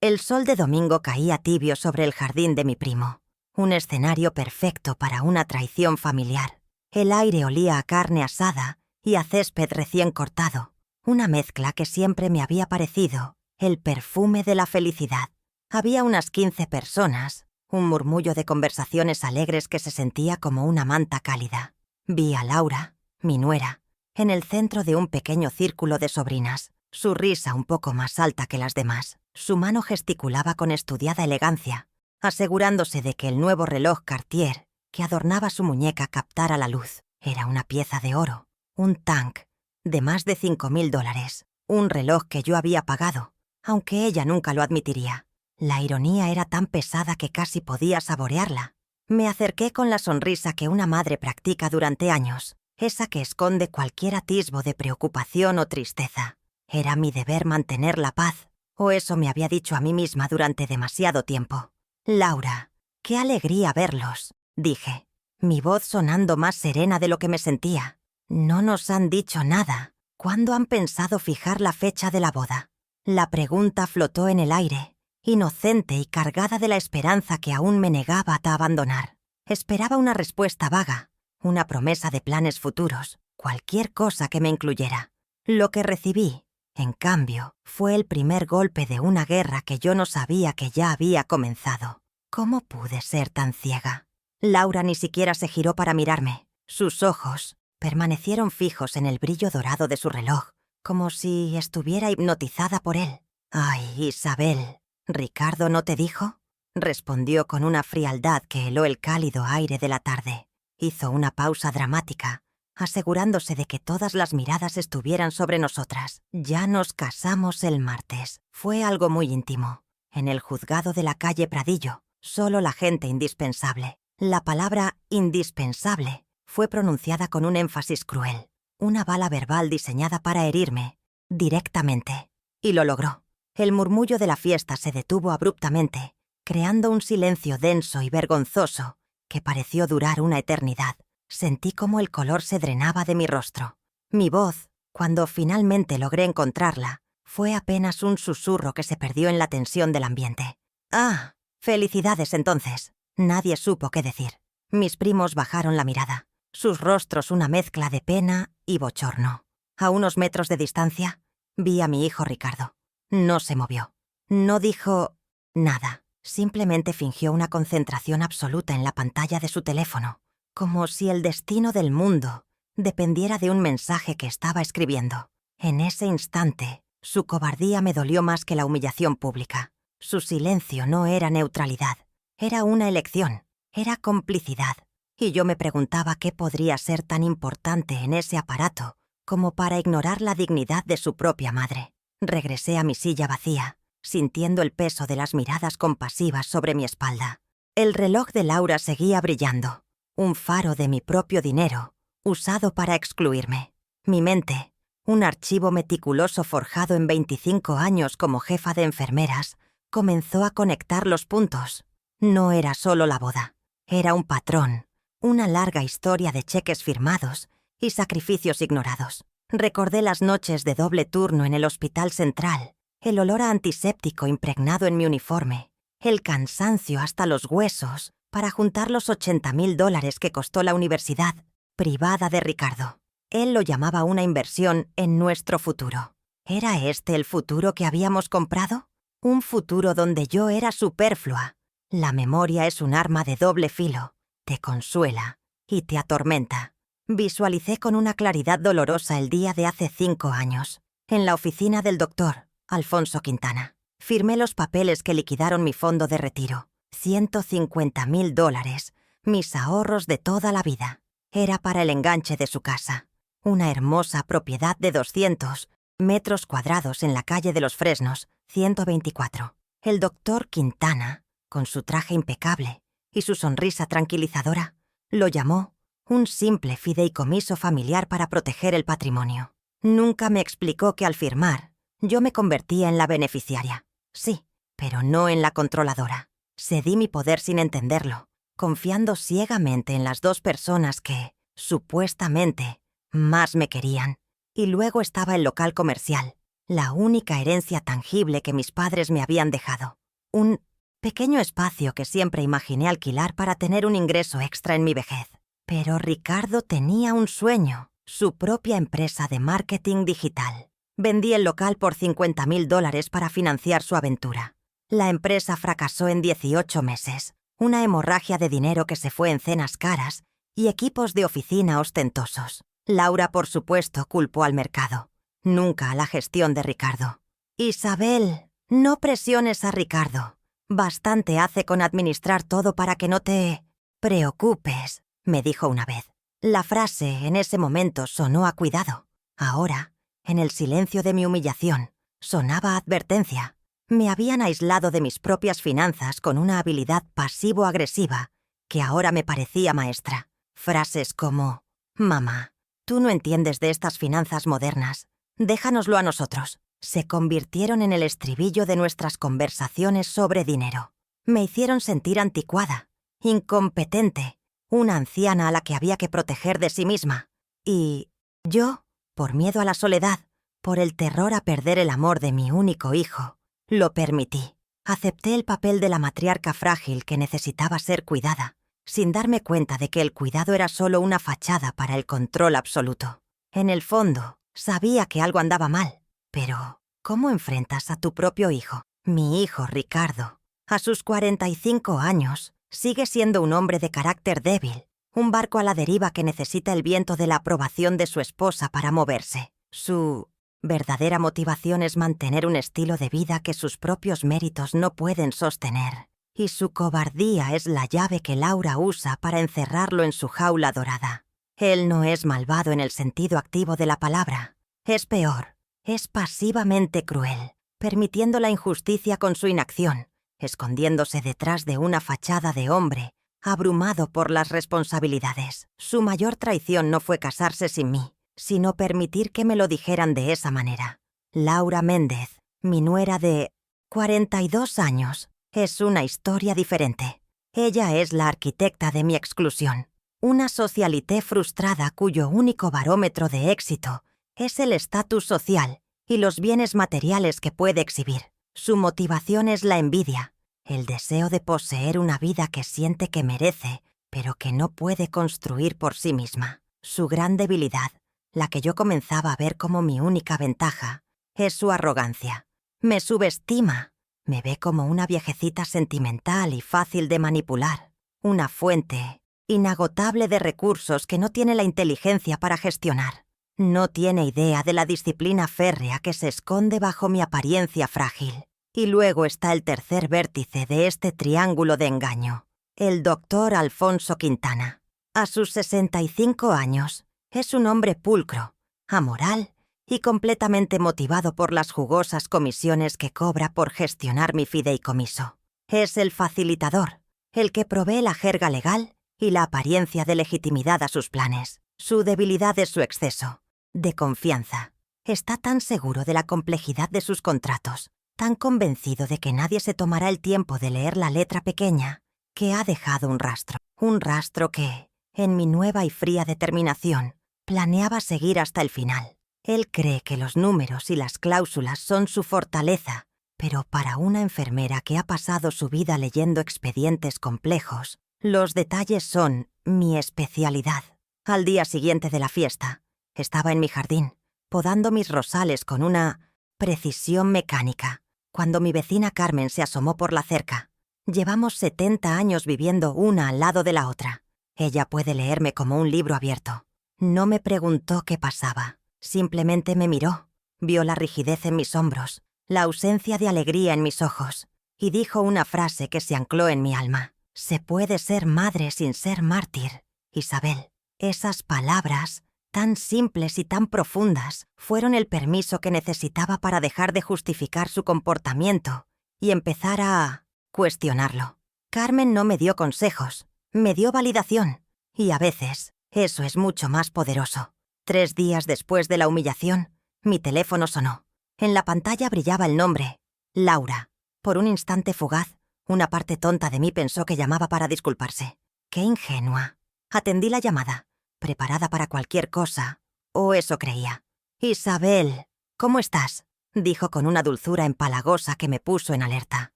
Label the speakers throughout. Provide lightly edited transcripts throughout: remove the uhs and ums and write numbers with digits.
Speaker 1: El sol de domingo caía tibio sobre el jardín de mi primo. Un escenario perfecto para una traición familiar. El aire olía a carne asada y a césped recién cortado. Una mezcla que siempre me había parecido el perfume de la felicidad. Había unas 15 personas, un murmullo de conversaciones alegres que se sentía como una manta cálida. Vi a Laura, mi nuera, en el centro de un pequeño círculo de sobrinas, su risa un poco más alta que las demás. Su mano gesticulaba con estudiada elegancia, asegurándose de que el nuevo reloj Cartier que adornaba su muñeca captara la luz. Era una pieza de oro, un tank de más de $5.000, un reloj que yo había pagado, aunque ella nunca lo admitiría. La ironía era tan pesada que casi podía saborearla. Me acerqué con la sonrisa que una madre practica durante años, esa que esconde cualquier atisbo de preocupación o tristeza. Era mi deber mantener la paz, o eso me había dicho a mí misma durante demasiado tiempo. «Laura, qué alegría verlos», dije, mi voz sonando más serena de lo que me sentía. «No nos han dicho nada. ¿Cuándo han pensado fijar la fecha de la boda?» La pregunta flotó en el aire, inocente y cargada de la esperanza que aún me negaba a abandonar. Esperaba una respuesta vaga, una promesa de planes futuros, cualquier cosa que me incluyera. Lo que recibí, en cambio, fue el primer golpe de una guerra que yo no sabía que ya había comenzado. ¿Cómo pude ser tan ciega? Laura ni siquiera se giró para mirarme. Sus ojos permanecieron fijos en el brillo dorado de su reloj, como si estuviera hipnotizada por él. «Ay, Isabel, ¿Ricardo no te dijo?», respondió con una frialdad que heló el cálido aire de la tarde. Hizo una pausa dramática, asegurándose de que todas las miradas estuvieran sobre nosotras. «Ya nos casamos el martes. Fue algo muy íntimo. En el juzgado de la calle Pradillo, solo la gente indispensable». La palabra «indispensable» fue pronunciada con un énfasis cruel, una bala verbal diseñada para herirme directamente. Y lo logró. El murmullo de la fiesta se detuvo abruptamente, creando un silencio denso y vergonzoso que pareció durar una eternidad. Sentí cómo el color se drenaba de mi rostro. Mi voz, cuando finalmente logré encontrarla, fue apenas un susurro que se perdió en la tensión del ambiente. «Ah, felicidades entonces». Nadie supo qué decir. Mis primos bajaron la mirada, sus rostros una mezcla de pena y bochorno. A unos metros de distancia, vi a mi hijo Ricardo. No se movió. No dijo nada. Simplemente fingió una concentración absoluta en la pantalla de su teléfono, como si el destino del mundo dependiera de un mensaje que estaba escribiendo. En ese instante, su cobardía me dolió más que la humillación pública. Su silencio no era neutralidad. Era una elección, era complicidad, y yo me preguntaba qué podría ser tan importante en ese aparato como para ignorar la dignidad de su propia madre. Regresé a mi silla vacía, sintiendo el peso de las miradas compasivas sobre mi espalda. El reloj de Laura seguía brillando, un faro de mi propio dinero, usado para excluirme. Mi mente, un archivo meticuloso forjado en 25 años como jefa de enfermeras, comenzó a conectar los puntos. No era solo la boda, era un patrón, una larga historia de cheques firmados y sacrificios ignorados. Recordé las noches de doble turno en el hospital central, el olor a antiséptico impregnado en mi uniforme, el cansancio hasta los huesos para juntar los $80.000 que costó la universidad privada de Ricardo. Él lo llamaba una inversión en nuestro futuro. ¿Era este el futuro que habíamos comprado? Un futuro donde yo era superflua. La memoria es un arma de doble filo. Te consuela y te atormenta. Visualicé con una claridad dolorosa el día de hace 5 años, en la oficina del doctor Alfonso Quintana. Firmé los papeles que liquidaron mi fondo de retiro. $150.000, mis ahorros de toda la vida. Era para el enganche de su casa. Una hermosa propiedad de 200 metros cuadrados en la calle de los Fresnos, 124. El doctor Quintana, con su traje impecable y su sonrisa tranquilizadora, lo llamó un simple fideicomiso familiar para proteger el patrimonio. Nunca me explicó que al firmar, yo me convertía en la beneficiaria. Sí, pero no en la controladora. Cedí mi poder sin entenderlo, confiando ciegamente en las 2 personas que, supuestamente, más me querían. Y luego estaba el local comercial, la única herencia tangible que mis padres me habían dejado. Un pequeño espacio que siempre imaginé alquilar para tener un ingreso extra en mi vejez. Pero Ricardo tenía un sueño, su propia empresa de marketing digital. Vendí el local por $50,000 para financiar su aventura. La empresa fracasó en 18 meses, una hemorragia de dinero que se fue en cenas caras y equipos de oficina ostentosos. Laura, por supuesto, culpó al mercado, nunca a la gestión de Ricardo. Isabel, no presiones a Ricardo. Bastante hace con administrar todo para que no te preocupes, me dijo una vez. La frase en ese momento sonó a cuidado. Ahora, en el silencio de mi humillación, sonaba a advertencia. Me habían aislado de mis propias finanzas con una habilidad pasivo-agresiva que ahora me parecía maestra. Frases como: «Mamá, tú no entiendes de estas finanzas modernas. Déjanoslo a nosotros», se convirtieron en el estribillo de nuestras conversaciones sobre dinero. Me hicieron sentir anticuada, incompetente, una anciana a la que había que proteger de sí misma. Y yo, por miedo a la soledad, por el terror a perder el amor de mi único hijo, lo permití. Acepté el papel de la matriarca frágil que necesitaba ser cuidada, sin darme cuenta de que el cuidado era solo una fachada para el control absoluto. En el fondo, sabía que algo andaba mal. Pero, ¿cómo enfrentas a tu propio hijo? Mi hijo, Ricardo, a sus 45 años, sigue siendo un hombre de carácter débil, un barco a la deriva que necesita el viento de la aprobación de su esposa para moverse. Su verdadera motivación es mantener un estilo de vida que sus propios méritos no pueden sostener. Y su cobardía es la llave que Laura usa para encerrarlo en su jaula dorada. Él no es malvado en el sentido activo de la palabra. Es peor. Es pasivamente cruel, permitiendo la injusticia con su inacción, escondiéndose detrás de una fachada de hombre, abrumado por las responsabilidades. Su mayor traición no fue casarse sin mí, sino permitir que me lo dijeran de esa manera. Laura Méndez, mi nuera de 42 años, es una historia diferente. Ella es la arquitecta de mi exclusión, una socialité frustrada cuyo único barómetro de éxito es el estatus social y los bienes materiales que puede exhibir. Su motivación es la envidia, el deseo de poseer una vida que siente que merece, pero que no puede construir por sí misma. Su gran debilidad, la que yo comenzaba a ver como mi única ventaja, es su arrogancia. Me subestima, me ve como una viejecita sentimental y fácil de manipular, una fuente inagotable de recursos que no tiene la inteligencia para gestionar. No tiene idea de la disciplina férrea que se esconde bajo mi apariencia frágil. Y luego está el tercer vértice de este triángulo de engaño, el doctor Alfonso Quintana. A sus 65 años, es un hombre pulcro, amoral y completamente motivado por las jugosas comisiones que cobra por gestionar mi fideicomiso. Es el facilitador, el que provee la jerga legal y la apariencia de legitimidad a sus planes. Su debilidad es su exceso de confianza. Está tan seguro de la complejidad de sus contratos, tan convencido de que nadie se tomará el tiempo de leer la letra pequeña, que ha dejado un rastro que, en mi nueva y fría determinación, planeaba seguir hasta el final. Él cree que los números y las cláusulas son su fortaleza, pero para una enfermera que ha pasado su vida leyendo expedientes complejos, los detalles son mi especialidad. Al día siguiente de la fiesta, estaba en mi jardín, podando mis rosales con una precisión mecánica, cuando mi vecina Carmen se asomó por la cerca. Llevamos 70 años viviendo una al lado de la otra. Ella puede leerme como un libro abierto. No me preguntó qué pasaba, simplemente me miró, vio la rigidez en mis hombros, la ausencia de alegría en mis ojos, y dijo una frase que se ancló en mi alma. Se puede ser madre sin ser mártir, Isabel. Esas palabras, tan simples y tan profundas, fueron el permiso que necesitaba para dejar de justificar su comportamiento y empezar a cuestionarlo. Carmen no me dio consejos, me dio validación, y a veces eso es mucho más poderoso. 3 días después de la humillación, mi teléfono sonó. En la pantalla brillaba el nombre, Laura. Por un instante fugaz, una parte tonta de mí pensó que llamaba para disculparse. ¡Qué ingenua! Atendí la llamada, preparada para cualquier cosa, o eso creía. «Isabel, ¿cómo estás?». dijo con una dulzura empalagosa que me puso en alerta.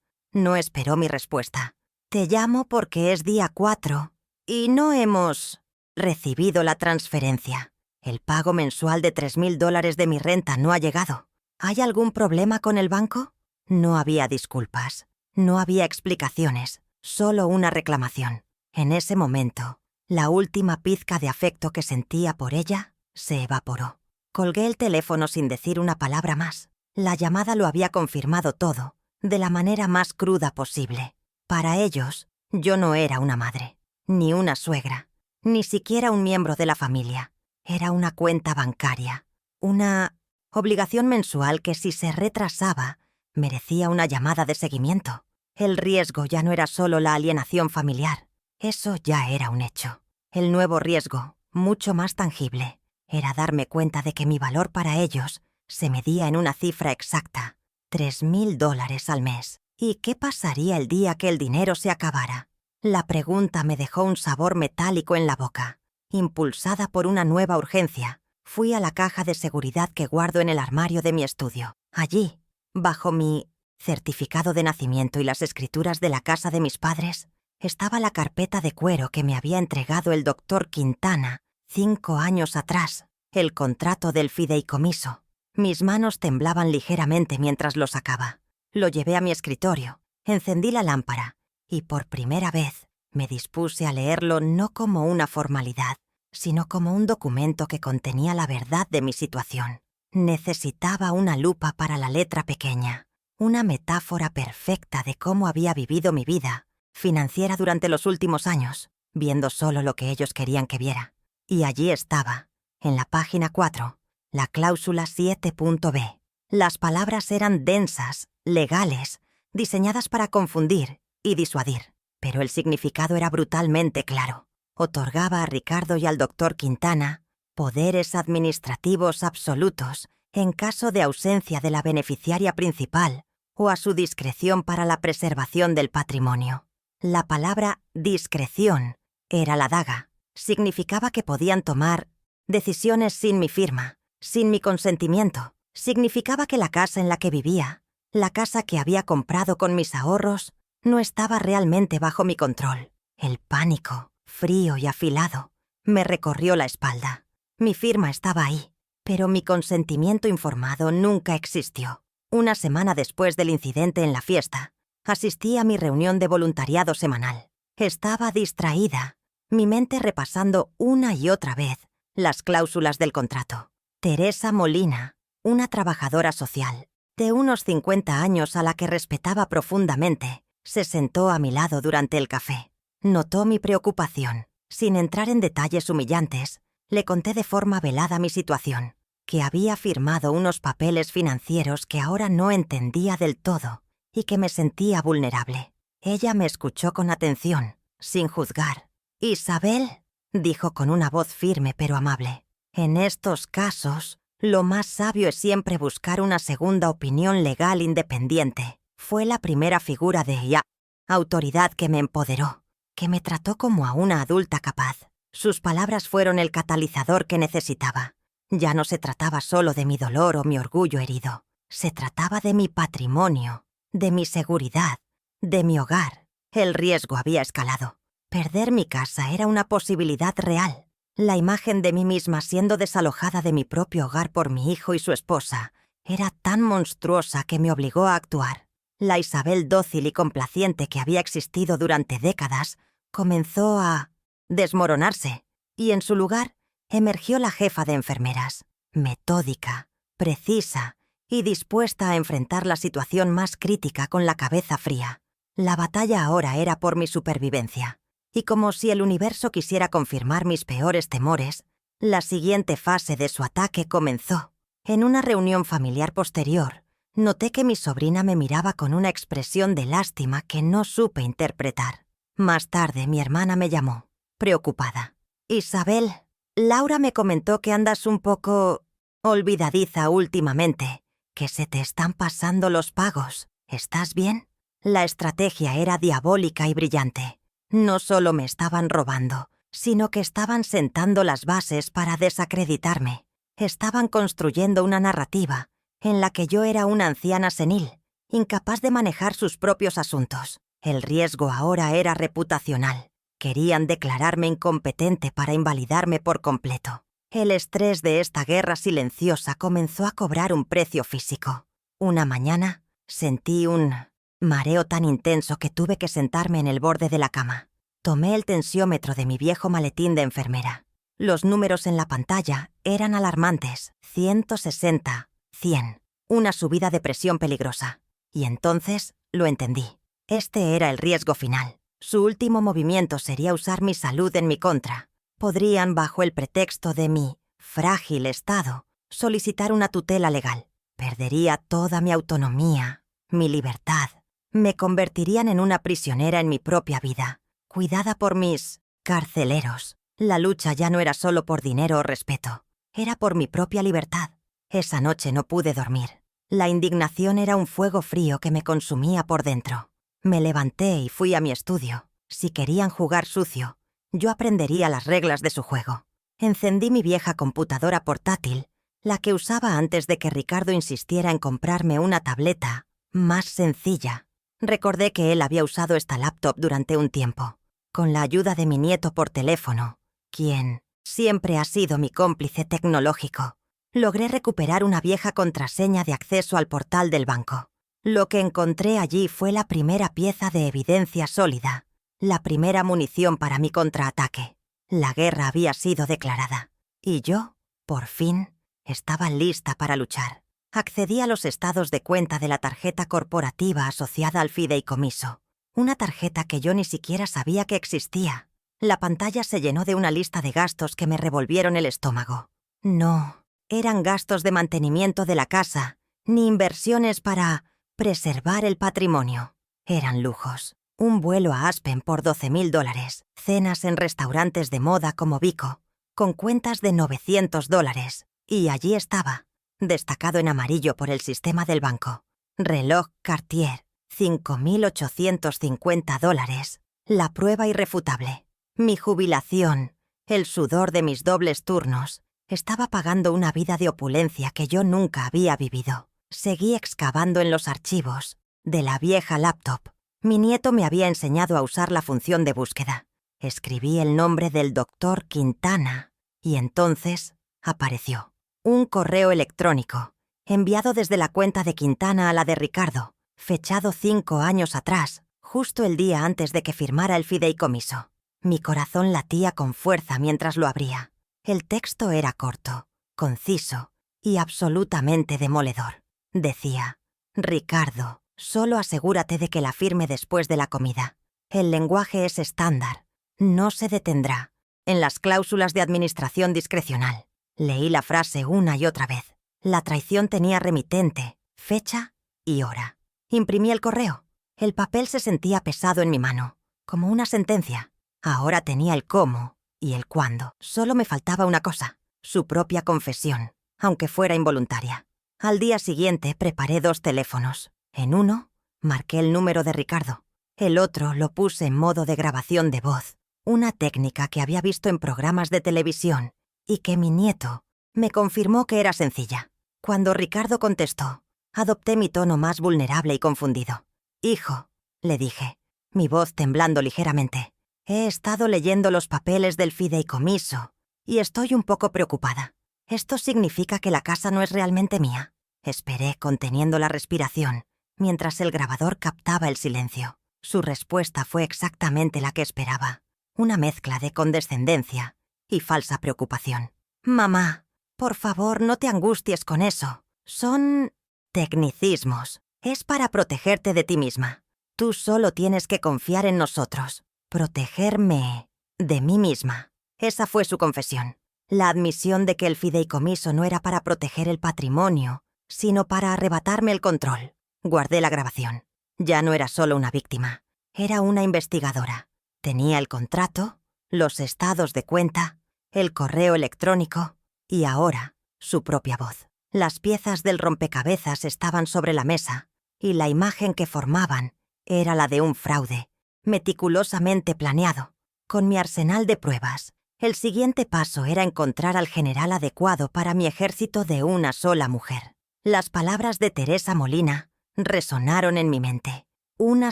Speaker 1: No esperó mi respuesta. Te llamo porque es día 4 y no hemos recibido la transferencia. El pago mensual de $3.000 de mi renta no ha llegado. ¿Hay algún problema con el banco? No había disculpas. No había explicaciones. Solo una reclamación. En ese momento, la última pizca de afecto que sentía por ella se evaporó. Colgué el teléfono sin decir una palabra más. La llamada lo había confirmado todo, de la manera más cruda posible. Para ellos, yo no era una madre, ni una suegra, ni siquiera un miembro de la familia. Era una cuenta bancaria, una obligación mensual que si se retrasaba, merecía una llamada de seguimiento. El riesgo ya no era solo la alienación familiar, eso ya era un hecho. El nuevo riesgo, mucho más tangible, era darme cuenta de que mi valor para ellos se medía en una cifra exacta, $3.000 al mes. ¿Y qué pasaría el día que el dinero se acabara? La pregunta me dejó un sabor metálico en la boca. Impulsada por una nueva urgencia, fui a la caja de seguridad que guardo en el armario de mi estudio. Allí, bajo mi certificado de nacimiento y las escrituras de la casa de mis padres, estaba la carpeta de cuero que me había entregado el doctor Quintana 5 años atrás, el contrato del fideicomiso. Mis manos temblaban ligeramente mientras lo sacaba. Lo llevé a mi escritorio, encendí la lámpara y por primera vez me dispuse a leerlo no como una formalidad, sino como un documento que contenía la verdad de mi situación. Necesitaba una lupa para la letra pequeña, una metáfora perfecta de cómo había vivido mi vida financiera durante los últimos años, viendo solo lo que ellos querían que viera. Y allí estaba, en la página 4, la cláusula 7.b. Las palabras eran densas, legales, diseñadas para confundir y disuadir, pero el significado era brutalmente claro. Otorgaba a Ricardo y al doctor Quintana poderes administrativos absolutos en caso de ausencia de la beneficiaria principal o a su discreción para la preservación del patrimonio. La palabra discreción era la daga. Significaba que podían tomar decisiones sin mi firma, sin mi consentimiento. Significaba que la casa en la que vivía, la casa que había comprado con mis ahorros, no estaba realmente bajo mi control. El pánico, frío y afilado, me recorrió la espalda. Mi firma estaba ahí, pero mi consentimiento informado nunca existió. Una semana después del incidente en la fiesta, asistí a mi reunión de voluntariado semanal. Estaba distraída, mi mente repasando una y otra vez las cláusulas del contrato. Teresa Molina, una trabajadora social, de unos 50 años a la que respetaba profundamente, se sentó a mi lado durante el café. Notó mi preocupación. Sin entrar en detalles humillantes, le conté de forma velada mi situación, que había firmado unos papeles financieros que ahora no entendía del todo y que me sentía vulnerable. Ella me escuchó con atención, sin juzgar. «Isabel», dijo con una voz firme pero amable, «en estos casos, lo más sabio es siempre buscar una segunda opinión legal independiente». Fue la primera figura de autoridad que me empoderó, que me trató como a una adulta capaz. Sus palabras fueron el catalizador que necesitaba. Ya no se trataba solo de mi dolor o mi orgullo herido. Se trataba de mi patrimonio, de mi seguridad, de mi hogar. El riesgo había escalado. Perder mi casa era una posibilidad real. La imagen de mí misma siendo desalojada de mi propio hogar por mi hijo y su esposa era tan monstruosa que me obligó a actuar. La Isabel dócil y complaciente que había existido durante décadas comenzó a desmoronarse, y en su lugar emergió la jefa de enfermeras, metódica, precisa y dispuesta a enfrentar la situación más crítica con la cabeza fría. La batalla ahora era por mi supervivencia, y como si el universo quisiera confirmar mis peores temores, la siguiente fase de su ataque comenzó. En una reunión familiar posterior, noté que mi sobrina me miraba con una expresión de lástima que no supe interpretar. Más tarde, mi hermana me llamó, preocupada. «Isabel, Laura me comentó que andas un poco olvidadiza últimamente, que se te están pasando los pagos. ¿Estás bien?» La estrategia era diabólica y brillante. No solo me estaban robando, sino que estaban sentando las bases para desacreditarme. Estaban construyendo una narrativa en la que yo era una anciana senil, incapaz de manejar sus propios asuntos. El riesgo ahora era reputacional. Querían declararme incompetente para invalidarme por completo. El estrés de esta guerra silenciosa comenzó a cobrar un precio físico. Una mañana sentí un mareo tan intenso que tuve que sentarme en el borde de la cama. Tomé el tensiómetro de mi viejo maletín de enfermera. Los números en la pantalla eran alarmantes. 160, 100. Una subida de presión peligrosa. Y entonces lo entendí. Este era el riesgo final. Su último movimiento sería usar mi salud en mi contra. Podrían, bajo el pretexto de mi frágil estado, solicitar una tutela legal. Perdería toda mi autonomía, mi libertad. Me convertirían en una prisionera en mi propia vida, cuidada por mis carceleros. La lucha ya no era solo por dinero o respeto, era por mi propia libertad. Esa noche no pude dormir. La indignación era un fuego frío que me consumía por dentro. Me levanté y fui a mi estudio. Si querían jugar sucio, yo aprendería las reglas de su juego. Encendí mi vieja computadora portátil, la que usaba antes de que Ricardo insistiera en comprarme una tableta más sencilla. Recordé que él había usado esta laptop durante un tiempo. Con la ayuda de mi nieto por teléfono, quien siempre ha sido mi cómplice tecnológico, logré recuperar una vieja contraseña de acceso al portal del banco. Lo que encontré allí fue la primera pieza de evidencia sólida, la primera munición para mi contraataque. La guerra había sido declarada, y yo, por fin, estaba lista para luchar. Accedí a los estados de cuenta de la tarjeta corporativa asociada al fideicomiso, una tarjeta que yo ni siquiera sabía que existía. La pantalla se llenó de una lista de gastos que me revolvieron el estómago. No, eran gastos de mantenimiento de la casa, ni inversiones para preservar el patrimonio. Eran lujos. Un vuelo a Aspen por $12,000, cenas en restaurantes de moda como Vico, con cuentas de $900, y allí estaba, destacado en amarillo por el sistema del banco. Reloj Cartier, $5,850, la prueba irrefutable. Mi jubilación, el sudor de mis dobles turnos, estaba pagando una vida de opulencia que yo nunca había vivido. Seguí excavando en los archivos de la vieja laptop. Mi nieto me había enseñado a usar la función de búsqueda. Escribí el nombre del doctor Quintana y entonces apareció un correo electrónico enviado desde la cuenta de Quintana a la de Ricardo, fechado 5 años atrás, justo el día antes de que firmara el fideicomiso. Mi corazón latía con fuerza mientras lo abría. El texto era corto, conciso y absolutamente demoledor. Decía: Ricardo, solo asegúrate de que la firme después de la comida. El lenguaje es estándar. No se detendrá. En las cláusulas de administración discrecional. Leí la frase una y otra vez. La traición tenía remitente, fecha y hora. Imprimí el correo. El papel se sentía pesado en mi mano, como una sentencia. Ahora tenía el cómo y el cuándo. Solo me faltaba una cosa: su propia confesión, aunque fuera involuntaria. Al día siguiente preparé 2 teléfonos. En uno, marqué el número de Ricardo. El otro lo puse en modo de grabación de voz, una técnica que había visto en programas de televisión y que mi nieto me confirmó que era sencilla. Cuando Ricardo contestó, adopté mi tono más vulnerable y confundido. «Hijo», le dije, mi voz temblando ligeramente, «he estado leyendo los papeles del fideicomiso y estoy un poco preocupada. ¿Esto significa que la casa no es realmente mía?» Esperé conteniendo la respiración mientras el grabador captaba el silencio. Su respuesta fue exactamente la que esperaba, una mezcla de condescendencia y falsa preocupación. «Mamá, por favor, no te angusties con eso. Son tecnicismos. Es para protegerte de ti misma. Tú solo tienes que confiar en nosotros. Protegerme de mí misma». Esa fue su confesión. La admisión de que el fideicomiso no era para proteger el patrimonio, sino para arrebatarme el control. Guardé la grabación. Ya no era solo una víctima. Era una investigadora. Tenía el contrato, los estados de cuenta, el correo electrónico y ahora su propia voz. Las piezas del rompecabezas estaban sobre la mesa y la imagen que formaban era la de un fraude, meticulosamente planeado. Con mi arsenal de pruebas, el siguiente paso era encontrar al general adecuado para mi ejército de una sola mujer. Las palabras de Teresa Molina resonaron en mi mente. Una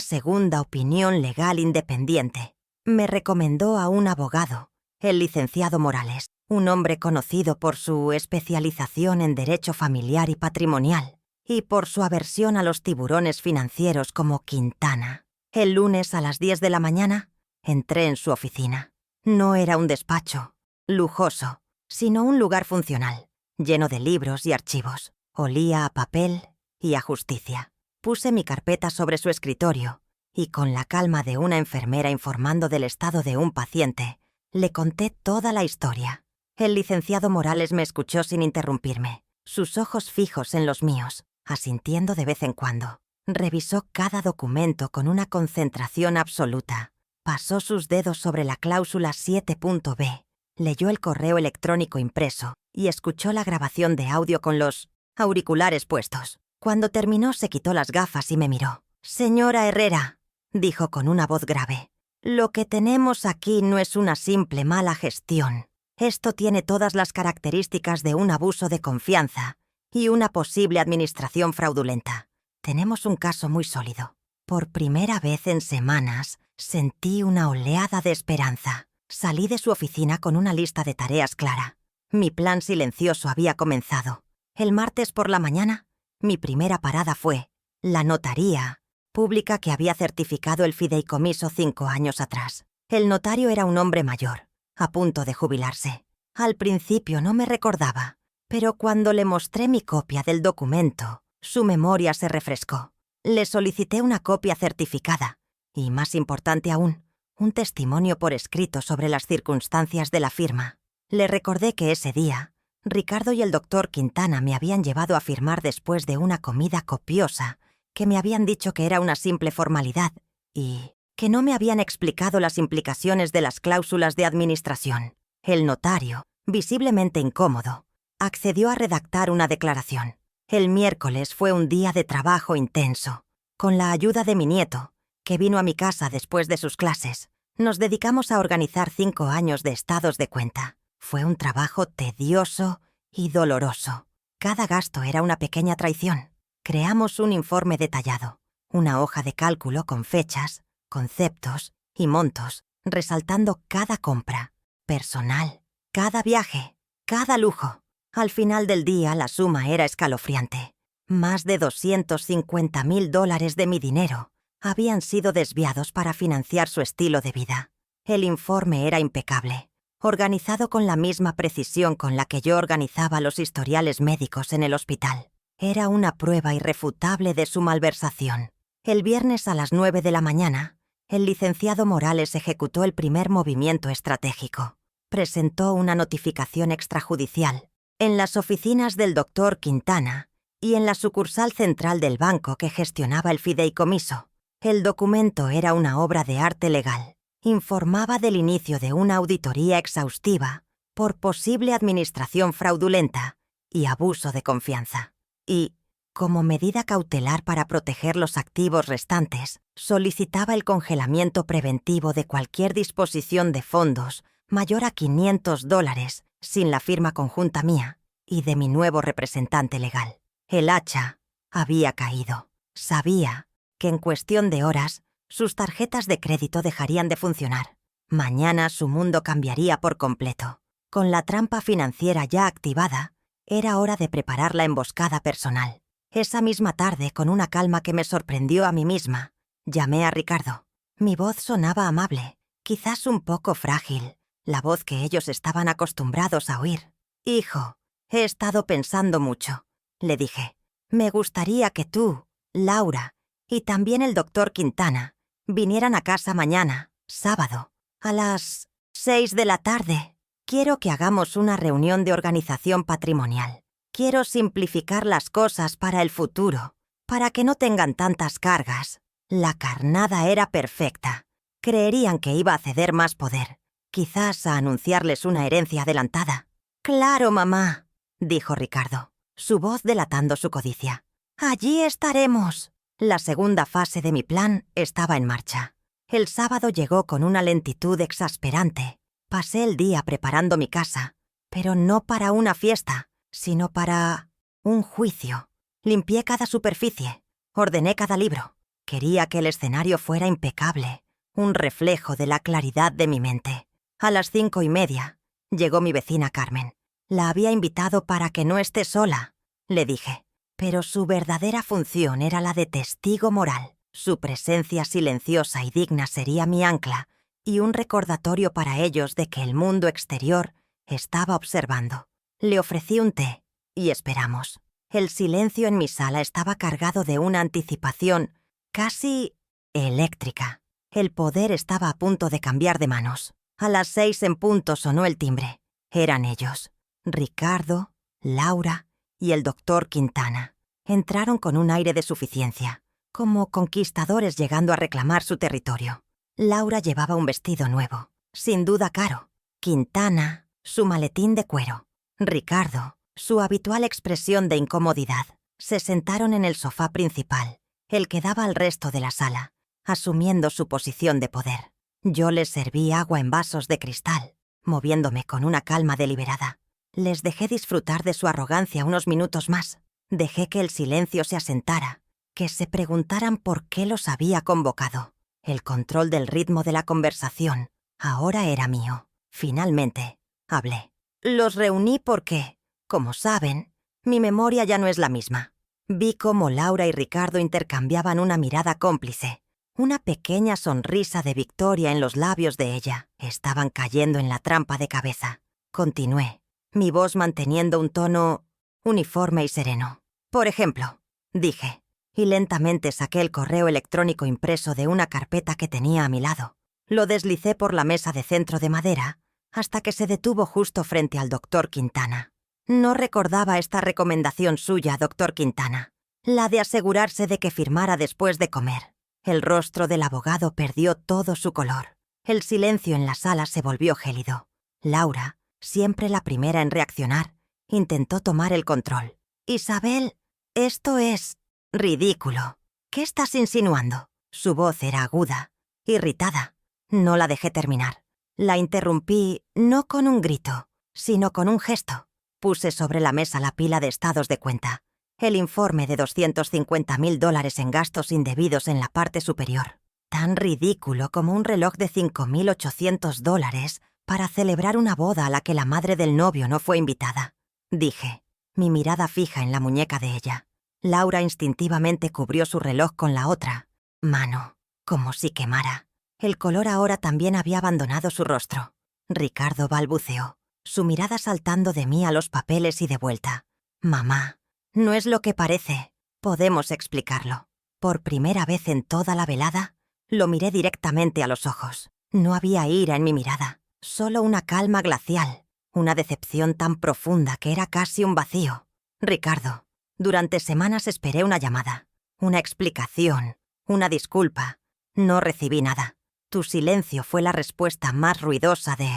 Speaker 1: segunda opinión legal independiente. Me recomendó a un abogado, el licenciado Morales, un hombre conocido por su especialización en derecho familiar y patrimonial y por su aversión a los tiburones financieros como Quintana. El lunes a las 10 de la mañana entré en su oficina. No era un despacho lujoso, sino un lugar funcional, lleno de libros y archivos. Olía a papel y a justicia. Puse mi carpeta sobre su escritorio y, con la calma de una enfermera informando del estado de un paciente, le conté toda la historia. El licenciado Morales me escuchó sin interrumpirme, sus ojos fijos en los míos, asintiendo de vez en cuando. Revisó cada documento con una concentración absoluta. Pasó sus dedos sobre la cláusula 7.b, leyó el correo electrónico impreso y escuchó la grabación de audio con los auriculares puestos. Cuando terminó, se quitó las gafas y me miró. «Señora Herrera», dijo con una voz grave, «lo que tenemos aquí no es una simple mala gestión. Esto tiene todas las características de un abuso de confianza y una posible administración fraudulenta. Tenemos un caso muy sólido». Por primera vez en semanas, sentí una oleada de esperanza. Salí de su oficina con una lista de tareas clara. Mi plan silencioso había comenzado. El martes por la mañana, mi primera parada fue la notaría pública que había certificado el fideicomiso 5 años atrás. El notario era un hombre mayor, a punto de jubilarse. Al principio no me recordaba, pero cuando le mostré mi copia del documento, su memoria se refrescó. Le solicité una copia certificada y, más importante aún, un testimonio por escrito sobre las circunstancias de la firma. Le recordé que ese día Ricardo y el doctor Quintana me habían llevado a firmar después de una comida copiosa, que me habían dicho que era una simple formalidad y que no me habían explicado las implicaciones de las cláusulas de administración. El notario, visiblemente incómodo, accedió a redactar una declaración. El miércoles fue un día de trabajo intenso. Con la ayuda de mi nieto, que vino a mi casa después de sus clases, nos dedicamos a organizar 5 años de estados de cuenta. Fue un trabajo tedioso y doloroso. Cada gasto era una pequeña traición. Creamos un informe detallado, una hoja de cálculo con fechas, conceptos y montos, resaltando cada compra, personal, cada viaje, cada lujo. Al final del día, la suma era escalofriante. Más de $250,000 de mi dinero habían sido desviados para financiar su estilo de vida. El informe era impecable, organizado con la misma precisión con la que yo organizaba los historiales médicos en el hospital. Era una prueba irrefutable de su malversación. El viernes a las 9 de la mañana, el licenciado Morales ejecutó el primer movimiento estratégico. Presentó una notificación extrajudicial en las oficinas del doctor Quintana y en la sucursal central del banco que gestionaba el fideicomiso. El documento era una obra de arte legal. Informaba del inicio de una auditoría exhaustiva por posible administración fraudulenta y abuso de confianza. Y, como medida cautelar para proteger los activos restantes, solicitaba el congelamiento preventivo de cualquier disposición de fondos mayor a $500 sin la firma conjunta mía y de mi nuevo representante legal. El hacha había caído. Sabía que en cuestión de horas sus tarjetas de crédito dejarían de funcionar. Mañana su mundo cambiaría por completo. Con la trampa financiera ya activada, era hora de preparar la emboscada personal. Esa misma tarde, con una calma que me sorprendió a mí misma, llamé a Ricardo. Mi voz sonaba amable, quizás un poco frágil, la voz que ellos estaban acostumbrados a oír. «Hijo, he estado pensando mucho», le dije. «Me gustaría que tú, Laura, y también el doctor Quintana vinieran a casa mañana, sábado, a las 6 de la tarde. Quiero que hagamos una reunión de organización patrimonial. Quiero simplificar las cosas para el futuro, para que no tengan tantas cargas». La carnada era perfecta. Creerían que iba a ceder más poder, quizás a anunciarles una herencia adelantada. «Claro, mamá», dijo Ricardo, su voz delatando su codicia. «Allí estaremos». La segunda fase de mi plan estaba en marcha. El sábado llegó con una lentitud exasperante. Pasé el día preparando mi casa, pero no para una fiesta, sino para un juicio. Limpié cada superficie, ordené cada libro. Quería que el escenario fuera impecable, un reflejo de la claridad de mi mente. A las 5:30 llegó mi vecina Carmen. La había invitado para que no esté sola, le dije. Pero su verdadera función era la de testigo moral. Su presencia silenciosa y digna sería mi ancla y un recordatorio para ellos de que el mundo exterior estaba observando. Le ofrecí un té y esperamos. El silencio en mi sala estaba cargado de una anticipación casi eléctrica. El poder estaba a punto de cambiar de manos. A las 6 en punto sonó el timbre. Eran ellos, Ricardo, Laura y el doctor Quintana. Entraron con un aire de suficiencia, como conquistadores llegando a reclamar su territorio. Laura llevaba un vestido nuevo, sin duda caro. Quintana, su maletín de cuero. Ricardo, su habitual expresión de incomodidad. Se sentaron en el sofá principal, el que daba al resto de la sala, asumiendo su posición de poder. Yo les serví agua en vasos de cristal, moviéndome con una calma deliberada. Les dejé disfrutar de su arrogancia unos minutos más. Dejé que el silencio se asentara, que se preguntaran por qué los había convocado. El control del ritmo de la conversación ahora era mío. Finalmente, hablé. Los reuní porque, como saben, mi memoria ya no es la misma. Vi cómo Laura y Ricardo intercambiaban una mirada cómplice, una pequeña sonrisa de victoria en los labios de ella. Estaban cayendo en la trampa de cabeza. Continué, mi voz manteniendo un tono uniforme y sereno. Por ejemplo, dije, y lentamente saqué el correo electrónico impreso de una carpeta que tenía a mi lado. Lo deslicé por la mesa de centro de madera hasta que se detuvo justo frente al doctor Quintana. No recordaba esta recomendación suya, doctor Quintana, la de asegurarse de que firmara después de comer. El rostro del abogado perdió todo su color. El silencio en la sala se volvió gélido. Laura, siempre la primera en reaccionar, intentó tomar el control. Isabel, esto es ridículo. ¿Qué estás insinuando? Su voz era aguda, irritada. No la dejé terminar. La interrumpí no con un grito, sino con un gesto. Puse sobre la mesa la pila de estados de cuenta, el informe de $250,000 en gastos indebidos en la parte superior. Tan ridículo como un reloj de $5,800 para celebrar una boda a la que la madre del novio no fue invitada. Dije, mi mirada fija en la muñeca de ella. Laura instintivamente cubrió su reloj con la otra mano, como si quemara. El color ahora también había abandonado su rostro. Ricardo balbuceó, su mirada saltando de mí a los papeles y de vuelta. Mamá, no es lo que parece. Podemos explicarlo. Por primera vez en toda la velada, lo miré directamente a los ojos. No había ira en mi mirada, solo una calma glacial, una decepción tan profunda que era casi un vacío. Ricardo, durante semanas esperé una llamada, una explicación, una disculpa. No recibí nada. Tu silencio fue la respuesta más ruidosa de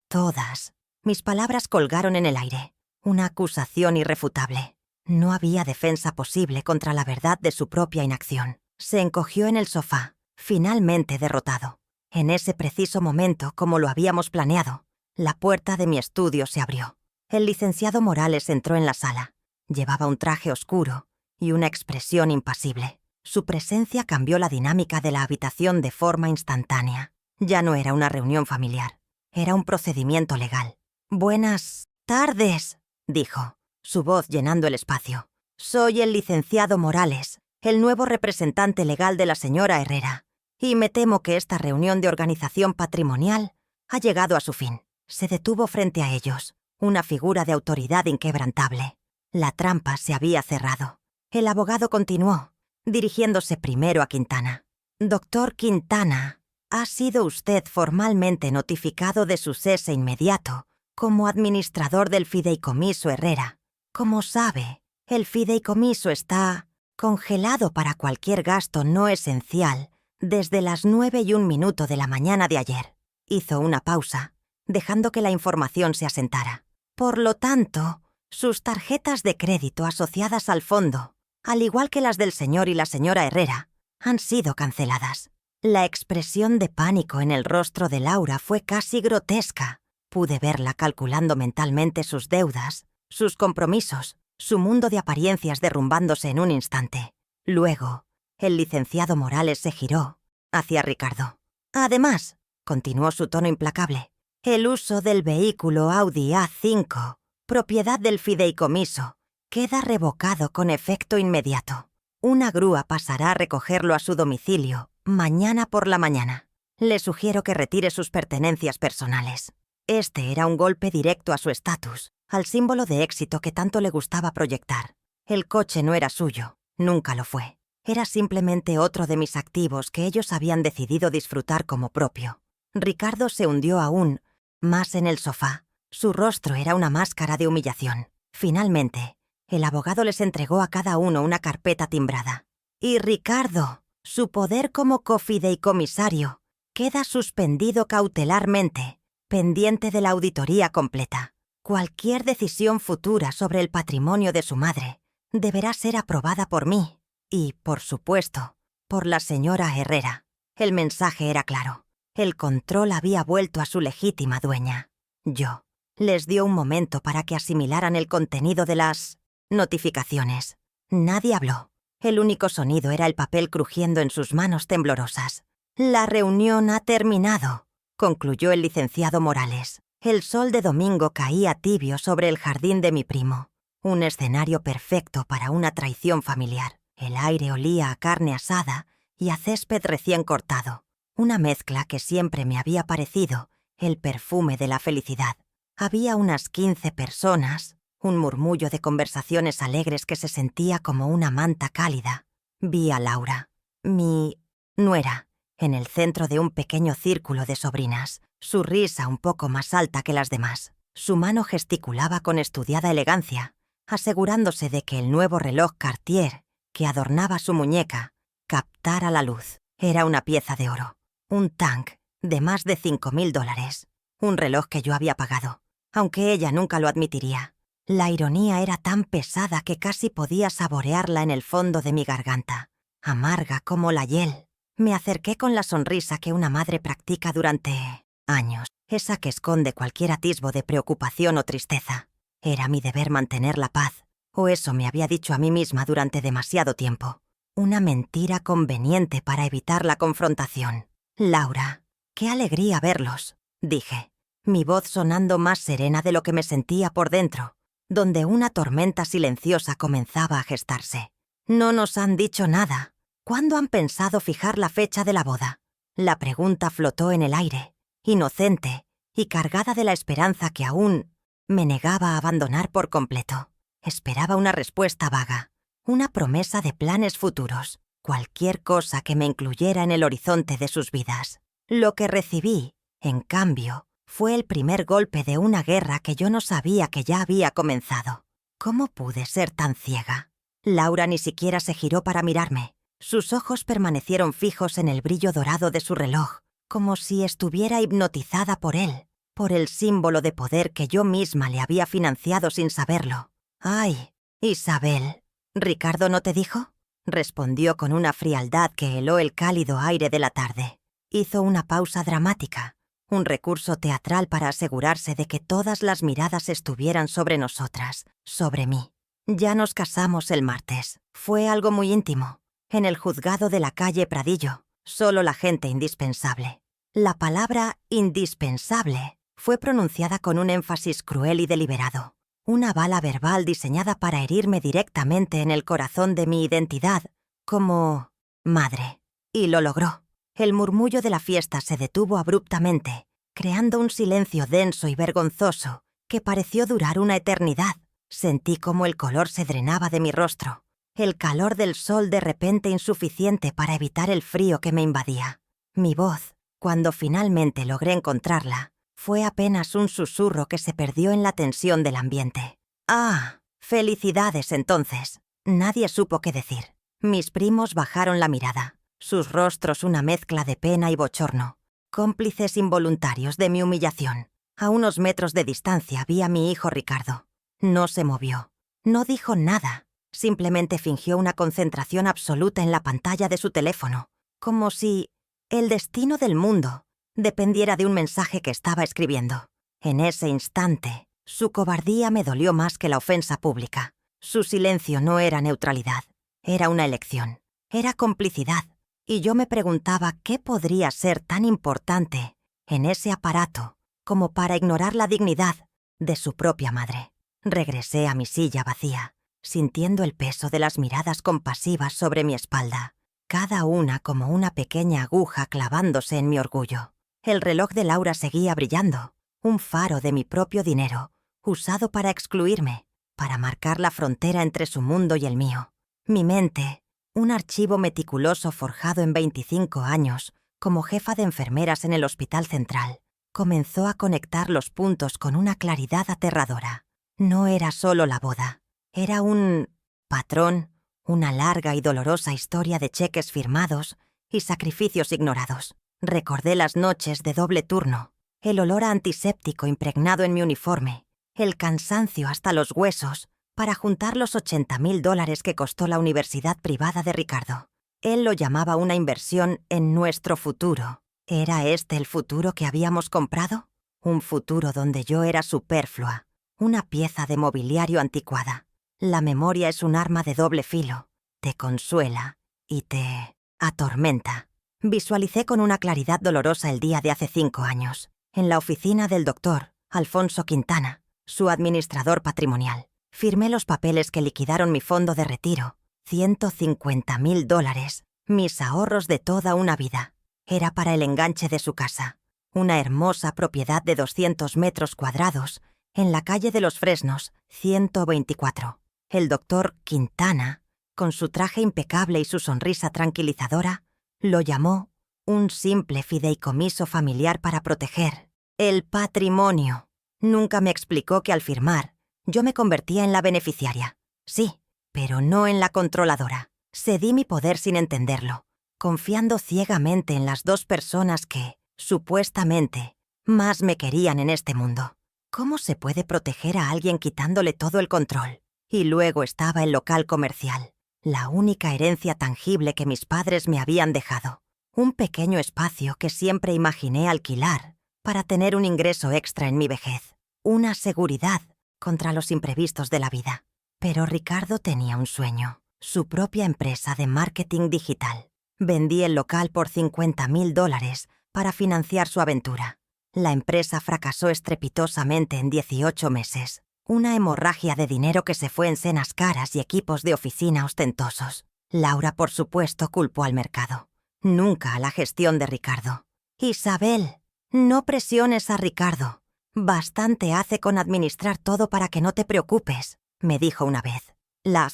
Speaker 1: todas. Mis palabras colgaron en el aire, una acusación irrefutable. No había defensa posible contra la verdad de su propia inacción. Se encogió en el sofá, finalmente derrotado. En ese preciso momento, como lo habíamos planeado, la puerta de mi estudio se abrió. El licenciado Morales entró en la sala. Llevaba un traje oscuro y una expresión impasible. Su presencia cambió la dinámica de la habitación de forma instantánea. Ya no era una reunión familiar, era un procedimiento legal. «Buenas tardes», dijo, su voz llenando el espacio. «Soy el licenciado Morales, el nuevo representante legal de la señora Herrera, y me temo que esta reunión de organización patrimonial ha llegado a su fin». Se detuvo frente a ellos, una figura de autoridad inquebrantable. La trampa se había cerrado. El abogado continuó, dirigiéndose primero a Quintana. «Doctor Quintana, ha sido usted formalmente notificado de su cese inmediato como administrador del fideicomiso Herrera. Como sabe, el fideicomiso está congelado para cualquier gasto no esencial desde las 9:01 de la mañana de ayer». Hizo una pausa, dejando que la información se asentara. «Por lo tanto, sus tarjetas de crédito asociadas al fondo, al igual que las del señor y la señora Herrera, han sido canceladas». La expresión de pánico en el rostro de Laura fue casi grotesca. Pude verla calculando mentalmente sus deudas, sus compromisos. su mundo de apariencias derrumbándose en un instante. Luego, el licenciado Morales se giró hacia Ricardo. Además, continuó su tono implacable, el uso del vehículo Audi A5, propiedad del fideicomiso, queda revocado con efecto inmediato. Una grúa pasará a recogerlo a su domicilio mañana por la mañana. Le sugiero que retire sus pertenencias personales. Este era un golpe directo a su estatus, al símbolo de éxito que tanto le gustaba proyectar. El coche no era suyo, nunca lo fue. Era simplemente otro de mis activos que ellos habían decidido disfrutar como propio. Ricardo se hundió aún más en el sofá. Su rostro era una máscara de humillación. Finalmente, el abogado les entregó a cada uno una carpeta timbrada. Y Ricardo, su poder como cofideicomisario, queda suspendido cautelarmente, pendiente de la auditoría completa. Cualquier decisión futura sobre el patrimonio de su madre deberá ser aprobada por mí y, por supuesto, por la señora Herrera. El mensaje era claro. El control había vuelto a su legítima dueña. Yo. Les dio un momento para que asimilaran el contenido de las notificaciones. Nadie habló. El único sonido era el papel crujiendo en sus manos temblorosas. La reunión ha terminado, concluyó el licenciado Morales. El sol de domingo caía tibio sobre el jardín de mi primo. Un escenario perfecto para una traición familiar. El aire olía a carne asada y a césped recién cortado. Una mezcla que siempre me había parecido el perfume de la felicidad. Había unas 15 personas, un murmullo de conversaciones alegres que se sentía como una manta cálida. Vi a Laura, mi nuera, en el centro de un pequeño círculo de sobrinas, su risa un poco más alta que las demás. Su mano gesticulaba con estudiada elegancia, asegurándose de que el nuevo reloj Cartier que adornaba su muñeca captara la luz. Era una pieza de oro, un tank de más de $5.000, un reloj que yo había pagado, aunque ella nunca lo admitiría. La ironía era tan pesada que casi podía saborearla en el fondo de mi garganta, amarga como la hiel. Me acerqué con la sonrisa que una madre practica durante años, esa que esconde cualquier atisbo de preocupación o tristeza. Era mi deber mantener la paz, o eso me había dicho a mí misma durante demasiado tiempo. Una mentira conveniente para evitar la confrontación. Laura, qué alegría verlos, dije, mi voz sonando más serena de lo que me sentía por dentro, donde una tormenta silenciosa comenzaba a gestarse. No nos han dicho nada. ¿Cuándo han pensado fijar la fecha de la boda? La pregunta flotó en el aire, inocente y cargada de la esperanza que aún me negaba a abandonar por completo. Esperaba una respuesta vaga, una promesa de planes futuros, cualquier cosa que me incluyera en el horizonte de sus vidas. Lo que recibí, en cambio, fue el primer golpe de una guerra que yo no sabía que ya había comenzado. ¿Cómo pude ser tan ciega? Laura ni siquiera se giró para mirarme. Sus ojos permanecieron fijos en el brillo dorado de su reloj, como si estuviera hipnotizada por él, por el símbolo de poder que yo misma le había financiado sin saberlo. «Ay, Isabel, ¿Ricardo no te dijo?», respondió con una frialdad que heló el cálido aire de la tarde. Hizo una pausa dramática, un recurso teatral para asegurarse de que todas las miradas estuvieran sobre nosotras, sobre mí. Ya nos casamos el martes. Fue algo muy íntimo. En el juzgado de la calle Pradillo, solo la gente indispensable. La palabra indispensable fue pronunciada con un énfasis cruel y deliberado. Una bala verbal diseñada para herirme directamente en el corazón de mi identidad como madre. Y lo logró. El murmullo de la fiesta se detuvo abruptamente, creando un silencio denso y vergonzoso que pareció durar una eternidad. Sentí cómo el color se drenaba de mi rostro, el calor del sol de repente insuficiente para evitar el frío que me invadía. Mi voz, cuando finalmente logré encontrarla, fue apenas un susurro que se perdió en la tensión del ambiente. «Ah, felicidades entonces». Nadie supo qué decir. Mis primos bajaron la mirada, sus rostros una mezcla de pena y bochorno, cómplices involuntarios de mi humillación. A unos metros de distancia vi a mi hijo Ricardo. No se movió, no dijo nada, simplemente fingió una concentración absoluta en la pantalla de su teléfono, como si el destino del mundo dependiera de un mensaje que estaba escribiendo. En ese instante, su cobardía me dolió más que la ofensa pública. Su silencio no era neutralidad, era una elección, era complicidad, y yo me preguntaba qué podría ser tan importante en ese aparato como para ignorar la dignidad de su propia madre. Regresé a mi silla vacía, sintiendo el peso de las miradas compasivas sobre mi espalda, cada una como una pequeña aguja clavándose en mi orgullo. El reloj de Laura seguía brillando, un faro de mi propio dinero, usado para excluirme, para marcar la frontera entre su mundo y el mío. Mi mente, un archivo meticuloso forjado en 25 años, como jefa de enfermeras en el Hospital Central, comenzó a conectar los puntos con una claridad aterradora. No era solo la boda, era un patrón, una larga y dolorosa historia de cheques firmados y sacrificios ignorados. Recordé las noches de doble turno, el olor a antiséptico impregnado en mi uniforme, el cansancio hasta los huesos para juntar los $80,000 que costó la universidad privada de Ricardo. Él lo llamaba una inversión en nuestro futuro. ¿Era este el futuro que habíamos comprado? Un futuro donde yo era superflua, una pieza de mobiliario anticuada. La memoria es un arma de doble filo. Te consuela y te atormenta. Visualicé con una claridad dolorosa el día de hace 5 años, en la oficina del doctor Alfonso Quintana, su administrador patrimonial. Firmé los papeles que liquidaron mi fondo de retiro, $150,000, mis ahorros de toda una vida. Era para el enganche de su casa, una hermosa propiedad de 200 metros cuadrados, en la calle de los Fresnos, 124. El doctor Quintana, con su traje impecable y su sonrisa tranquilizadora, lo llamó un simple fideicomiso familiar para proteger el patrimonio. Nunca me explicó que al firmar, yo me convertía en la beneficiaria. Sí, pero no en la controladora. Cedí mi poder sin entenderlo, confiando ciegamente en las 2 personas que, supuestamente, más me querían en este mundo. ¿Cómo se puede proteger a alguien quitándole todo el control? Y luego estaba el local comercial, la única herencia tangible que mis padres me habían dejado. Un pequeño espacio que siempre imaginé alquilar para tener un ingreso extra en mi vejez. Una seguridad contra los imprevistos de la vida. Pero Ricardo tenía un sueño, su propia empresa de marketing digital. Vendí el local por $50,000 para financiar su aventura. La empresa fracasó estrepitosamente en 18 meses. Una hemorragia de dinero que se fue en cenas caras y equipos de oficina ostentosos. Laura, por supuesto, culpó al mercado, nunca a la gestión de Ricardo. Isabel, no presiones a Ricardo. Bastante hace con administrar todo para que no te preocupes, me dijo una vez. La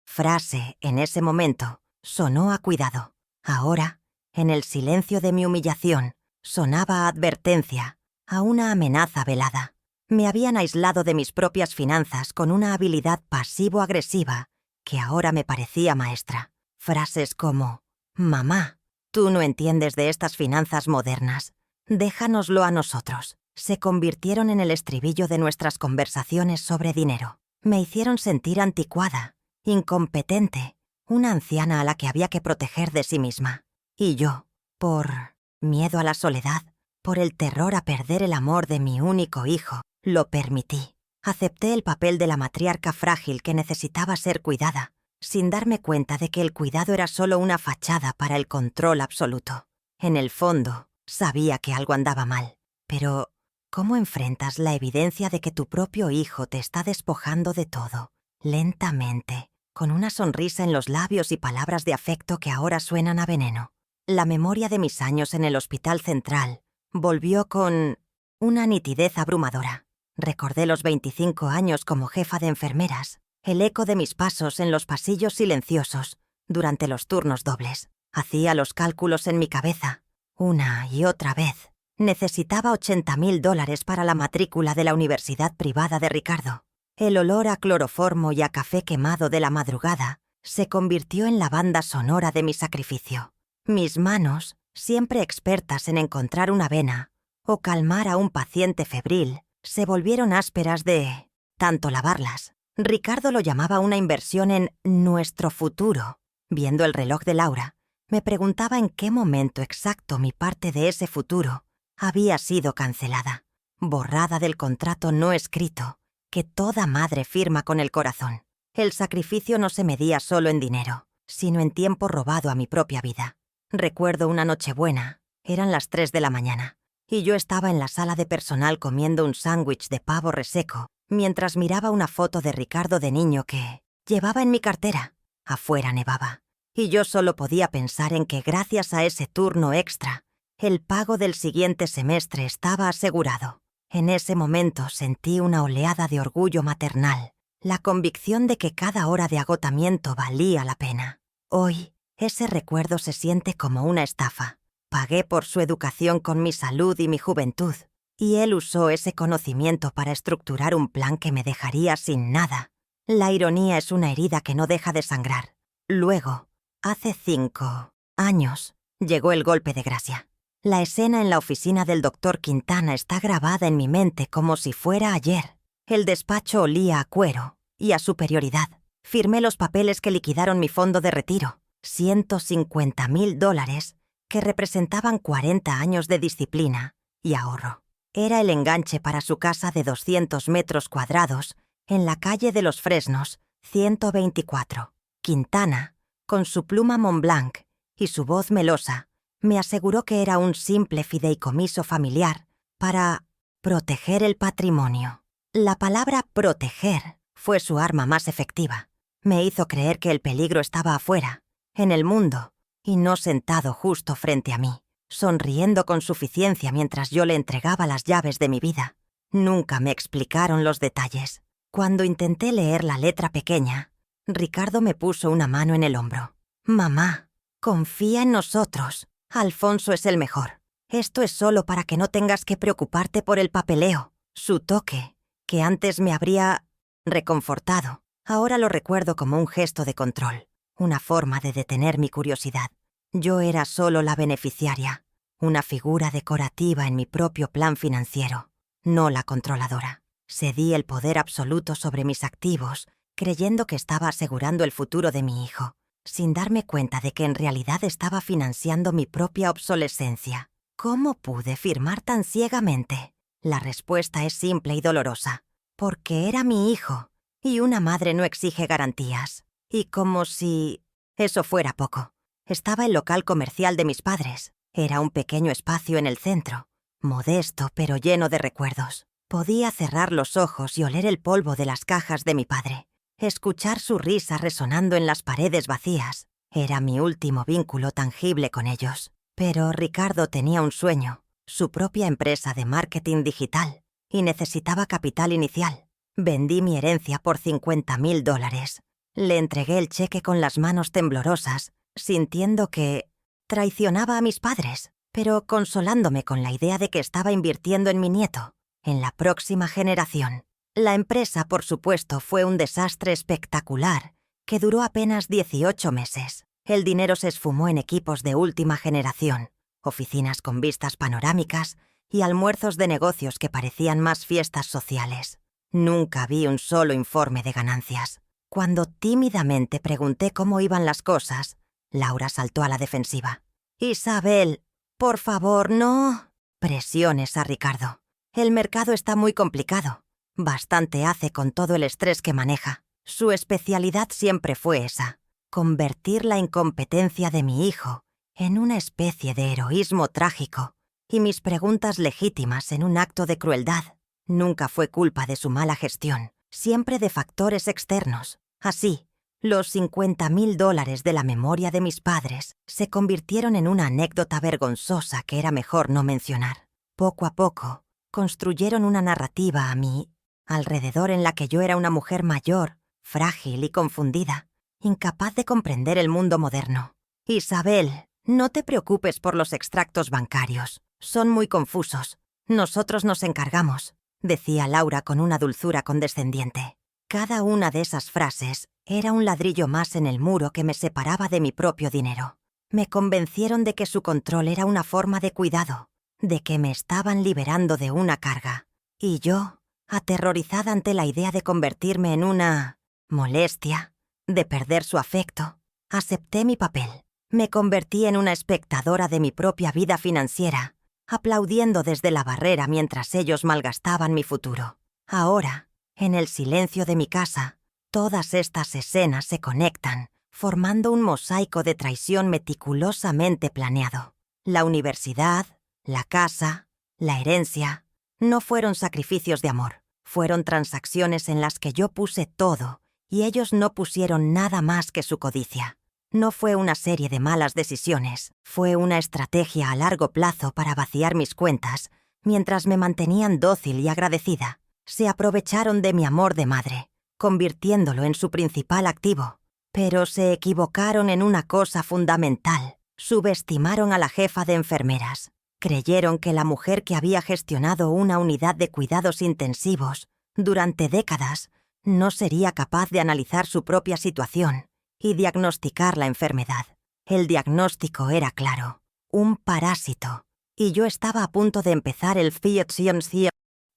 Speaker 1: frase, en ese momento, sonó a cuidado. Ahora, en el silencio de mi humillación, sonaba a advertencia, a una amenaza velada. Me habían aislado de mis propias finanzas con una habilidad pasivo-agresiva que ahora me parecía maestra. Frases como: «Mamá, tú no entiendes de estas finanzas modernas. Déjanoslo a nosotros», se convirtieron en el estribillo de nuestras conversaciones sobre dinero. Me hicieron sentir anticuada, incompetente, una anciana a la que había que proteger de sí misma. Y yo, por miedo a la soledad, por el terror a perder el amor de mi único hijo, lo permití. Acepté el papel de la matriarca frágil que necesitaba ser cuidada, sin darme cuenta de que el cuidado era solo una fachada para el control absoluto. En el fondo, sabía que algo andaba mal. Pero, ¿cómo enfrentas la evidencia de que tu propio hijo te está despojando de todo, lentamente, con una sonrisa en los labios y palabras de afecto que ahora suenan a veneno? La memoria de mis años en el Hospital Central volvió con una nitidez abrumadora. Recordé los 25 años como jefa de enfermeras, el eco de mis pasos en los pasillos silenciosos durante los turnos dobles. Hacía los cálculos en mi cabeza, una y otra vez. Necesitaba $80,000 para la matrícula de la universidad privada de Ricardo. El olor a cloroformo y a café quemado de la madrugada se convirtió en la banda sonora de mi sacrificio. Mis manos, siempre expertas en encontrar una vena o calmar a un paciente febril, se volvieron ásperas de tanto lavarlas. Ricardo lo llamaba una inversión en nuestro futuro. Viendo el reloj de Laura, me preguntaba en qué momento exacto mi parte de ese futuro había sido cancelada, borrada del contrato no escrito que toda madre firma con el corazón. El sacrificio no se medía solo en dinero, sino en tiempo robado a mi propia vida. Recuerdo una Nochebuena, eran las 3 de la mañana, y yo estaba en la sala de personal comiendo un sándwich de pavo reseco, mientras miraba una foto de Ricardo de niño que llevaba en mi cartera. Afuera nevaba, y yo solo podía pensar en que gracias a ese turno extra, el pago del siguiente semestre estaba asegurado. En ese momento sentí una oleada de orgullo maternal, la convicción de que cada hora de agotamiento valía la pena. Hoy, ese recuerdo se siente como una estafa. Pagué por su educación con mi salud y mi juventud, y él usó ese conocimiento para estructurar un plan que me dejaría sin nada. La ironía es una herida que no deja de sangrar. Luego, hace 5 años, llegó el golpe de gracia. La escena en la oficina del Dr. Quintana está grabada en mi mente como si fuera ayer. El despacho olía a cuero y a superioridad. Firmé los papeles que liquidaron mi fondo de retiro, $150,000, que representaban 40 años de disciplina y ahorro. Era el enganche para su casa de 200 metros cuadrados en la calle de los Fresnos, 124. Quintana, con su pluma Montblanc y su voz melosa, me aseguró que era un simple fideicomiso familiar para proteger el patrimonio. La palabra proteger fue su arma más efectiva. Me hizo creer que el peligro estaba afuera, en el mundo, y no sentado justo frente a mí, sonriendo con suficiencia mientras yo le entregaba las llaves de mi vida. Nunca me explicaron los detalles. Cuando intenté leer la letra pequeña, Ricardo me puso una mano en el hombro. «Mamá, confía en nosotros. Alfonso es el mejor. Esto es solo para que no tengas que preocuparte por el papeleo». Su toque, que antes me habría reconfortado, ahora lo recuerdo como un gesto de control, una forma de detener mi curiosidad. Yo era solo la beneficiaria, una figura decorativa en mi propio plan financiero, no la controladora. Cedí el poder absoluto sobre mis activos, creyendo que estaba asegurando el futuro de mi hijo, sin darme cuenta de que en realidad estaba financiando mi propia obsolescencia. ¿Cómo pude firmar tan ciegamente? La respuesta es simple y dolorosa. Porque era mi hijo, y una madre no exige garantías. Y como si eso fuera poco, estaba el local comercial de mis padres. Era un pequeño espacio en el centro, modesto pero lleno de recuerdos. Podía cerrar los ojos y oler el polvo de las cajas de mi padre, escuchar su risa resonando en las paredes vacías. Era mi último vínculo tangible con ellos. Pero Ricardo tenía un sueño, su propia empresa de marketing digital, y necesitaba capital inicial. Vendí mi herencia por $50,000. Le entregué el cheque con las manos temblorosas, sintiendo que traicionaba a mis padres, pero consolándome con la idea de que estaba invirtiendo en mi nieto, en la próxima generación. La empresa, por supuesto, fue un desastre espectacular que duró apenas 18 meses. El dinero se esfumó en equipos de última generación, oficinas con vistas panorámicas y almuerzos de negocios que parecían más fiestas sociales. Nunca vi un solo informe de ganancias. Cuando tímidamente pregunté cómo iban las cosas, Laura saltó a la defensiva. «Isabel, por favor, no presiones a Ricardo. El mercado está muy complicado. Bastante hace con todo el estrés que maneja. Su especialidad siempre fue esa, convertir la incompetencia de mi hijo en una especie de heroísmo trágico y mis preguntas legítimas en un acto de crueldad. Nunca fue culpa de su mala gestión, siempre de factores externos. Así, los $50,000 de la memoria de mis padres se convirtieron en una anécdota vergonzosa que era mejor no mencionar. Poco a poco, construyeron una narrativa a mí alrededor en la que yo era una mujer mayor, frágil y confundida, incapaz de comprender el mundo moderno. «Isabel, no te preocupes por los extractos bancarios. Son muy confusos. Nosotros nos encargamos», decía Laura con una dulzura condescendiente. Cada una de esas frases era un ladrillo más en el muro que me separaba de mi propio dinero. Me convencieron de que su control era una forma de cuidado, de que me estaban liberando de una carga. Y yo, aterrorizada ante la idea de convertirme en una molestia, de perder su afecto, acepté mi papel. Me convertí en una espectadora de mi propia vida financiera, aplaudiendo desde la barrera mientras ellos malgastaban mi futuro. Ahora, en el silencio de mi casa, Todas estas escenas se conectan, formando un mosaico de traición meticulosamente planeado. La universidad, la casa, la herencia, no fueron sacrificios de amor. Fueron transacciones en las que yo puse todo y ellos no pusieron nada más que su codicia. No fue una serie de malas decisiones, fue una estrategia a largo plazo para vaciar mis cuentas, mientras me mantenían dócil y agradecida. Se aprovecharon de mi amor de madre, convirtiéndolo en su principal activo. Pero se equivocaron en una cosa fundamental. Subestimaron a la jefa de enfermeras. Creyeron que la mujer que había gestionado una unidad de cuidados intensivos durante décadas no sería capaz de analizar su propia situación y diagnosticar la enfermedad. El diagnóstico era claro: un parásito. Y yo estaba a punto de empezar el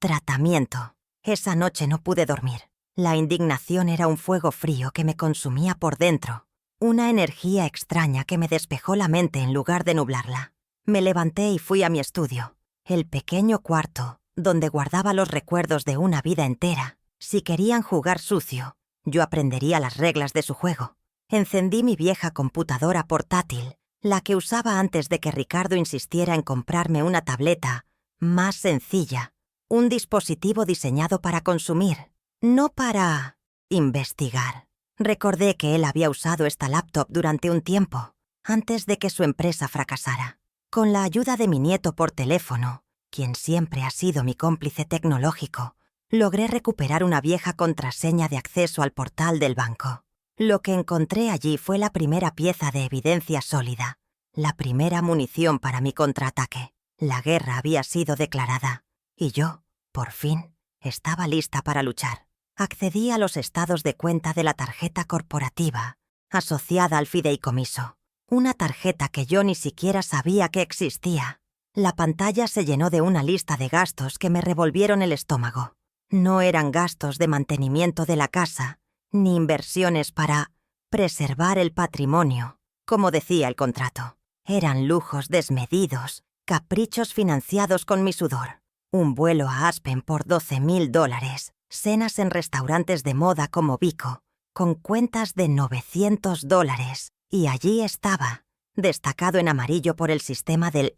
Speaker 1: tratamiento. Esa noche no pude dormir. La indignación era un fuego frío que me consumía por dentro, una energía extraña que me despejó la mente en lugar de nublarla. Me levanté y fui a mi estudio, el pequeño cuarto donde guardaba los recuerdos de una vida entera. Si querían jugar sucio, yo aprendería las reglas de su juego. Encendí mi vieja computadora portátil, la que usaba antes de que Ricardo insistiera en comprarme una tableta más sencilla, un dispositivo diseñado para consumir, no para investigar. Recordé que él había usado esta laptop durante un tiempo, antes de que su empresa fracasara. Con la ayuda de mi nieto por teléfono, quien siempre ha sido mi cómplice tecnológico, logré recuperar una vieja contraseña de acceso al portal del banco. Lo que encontré allí fue la primera pieza de evidencia sólida, la primera munición para mi contraataque. La guerra había sido declarada, y yo, por fin, estaba lista para luchar. Accedí a los estados de cuenta de la tarjeta corporativa, asociada al fideicomiso. Una tarjeta que yo ni siquiera sabía que existía. La pantalla se llenó de una lista de gastos que me revolvieron el estómago. No eran gastos de mantenimiento de la casa, ni inversiones para preservar el patrimonio, como decía el contrato. Eran lujos desmedidos, caprichos financiados con mi sudor. Un vuelo a Aspen por $12,000, cenas en restaurantes de moda como Vico, con cuentas de $900. Y allí estaba, destacado en amarillo por el sistema del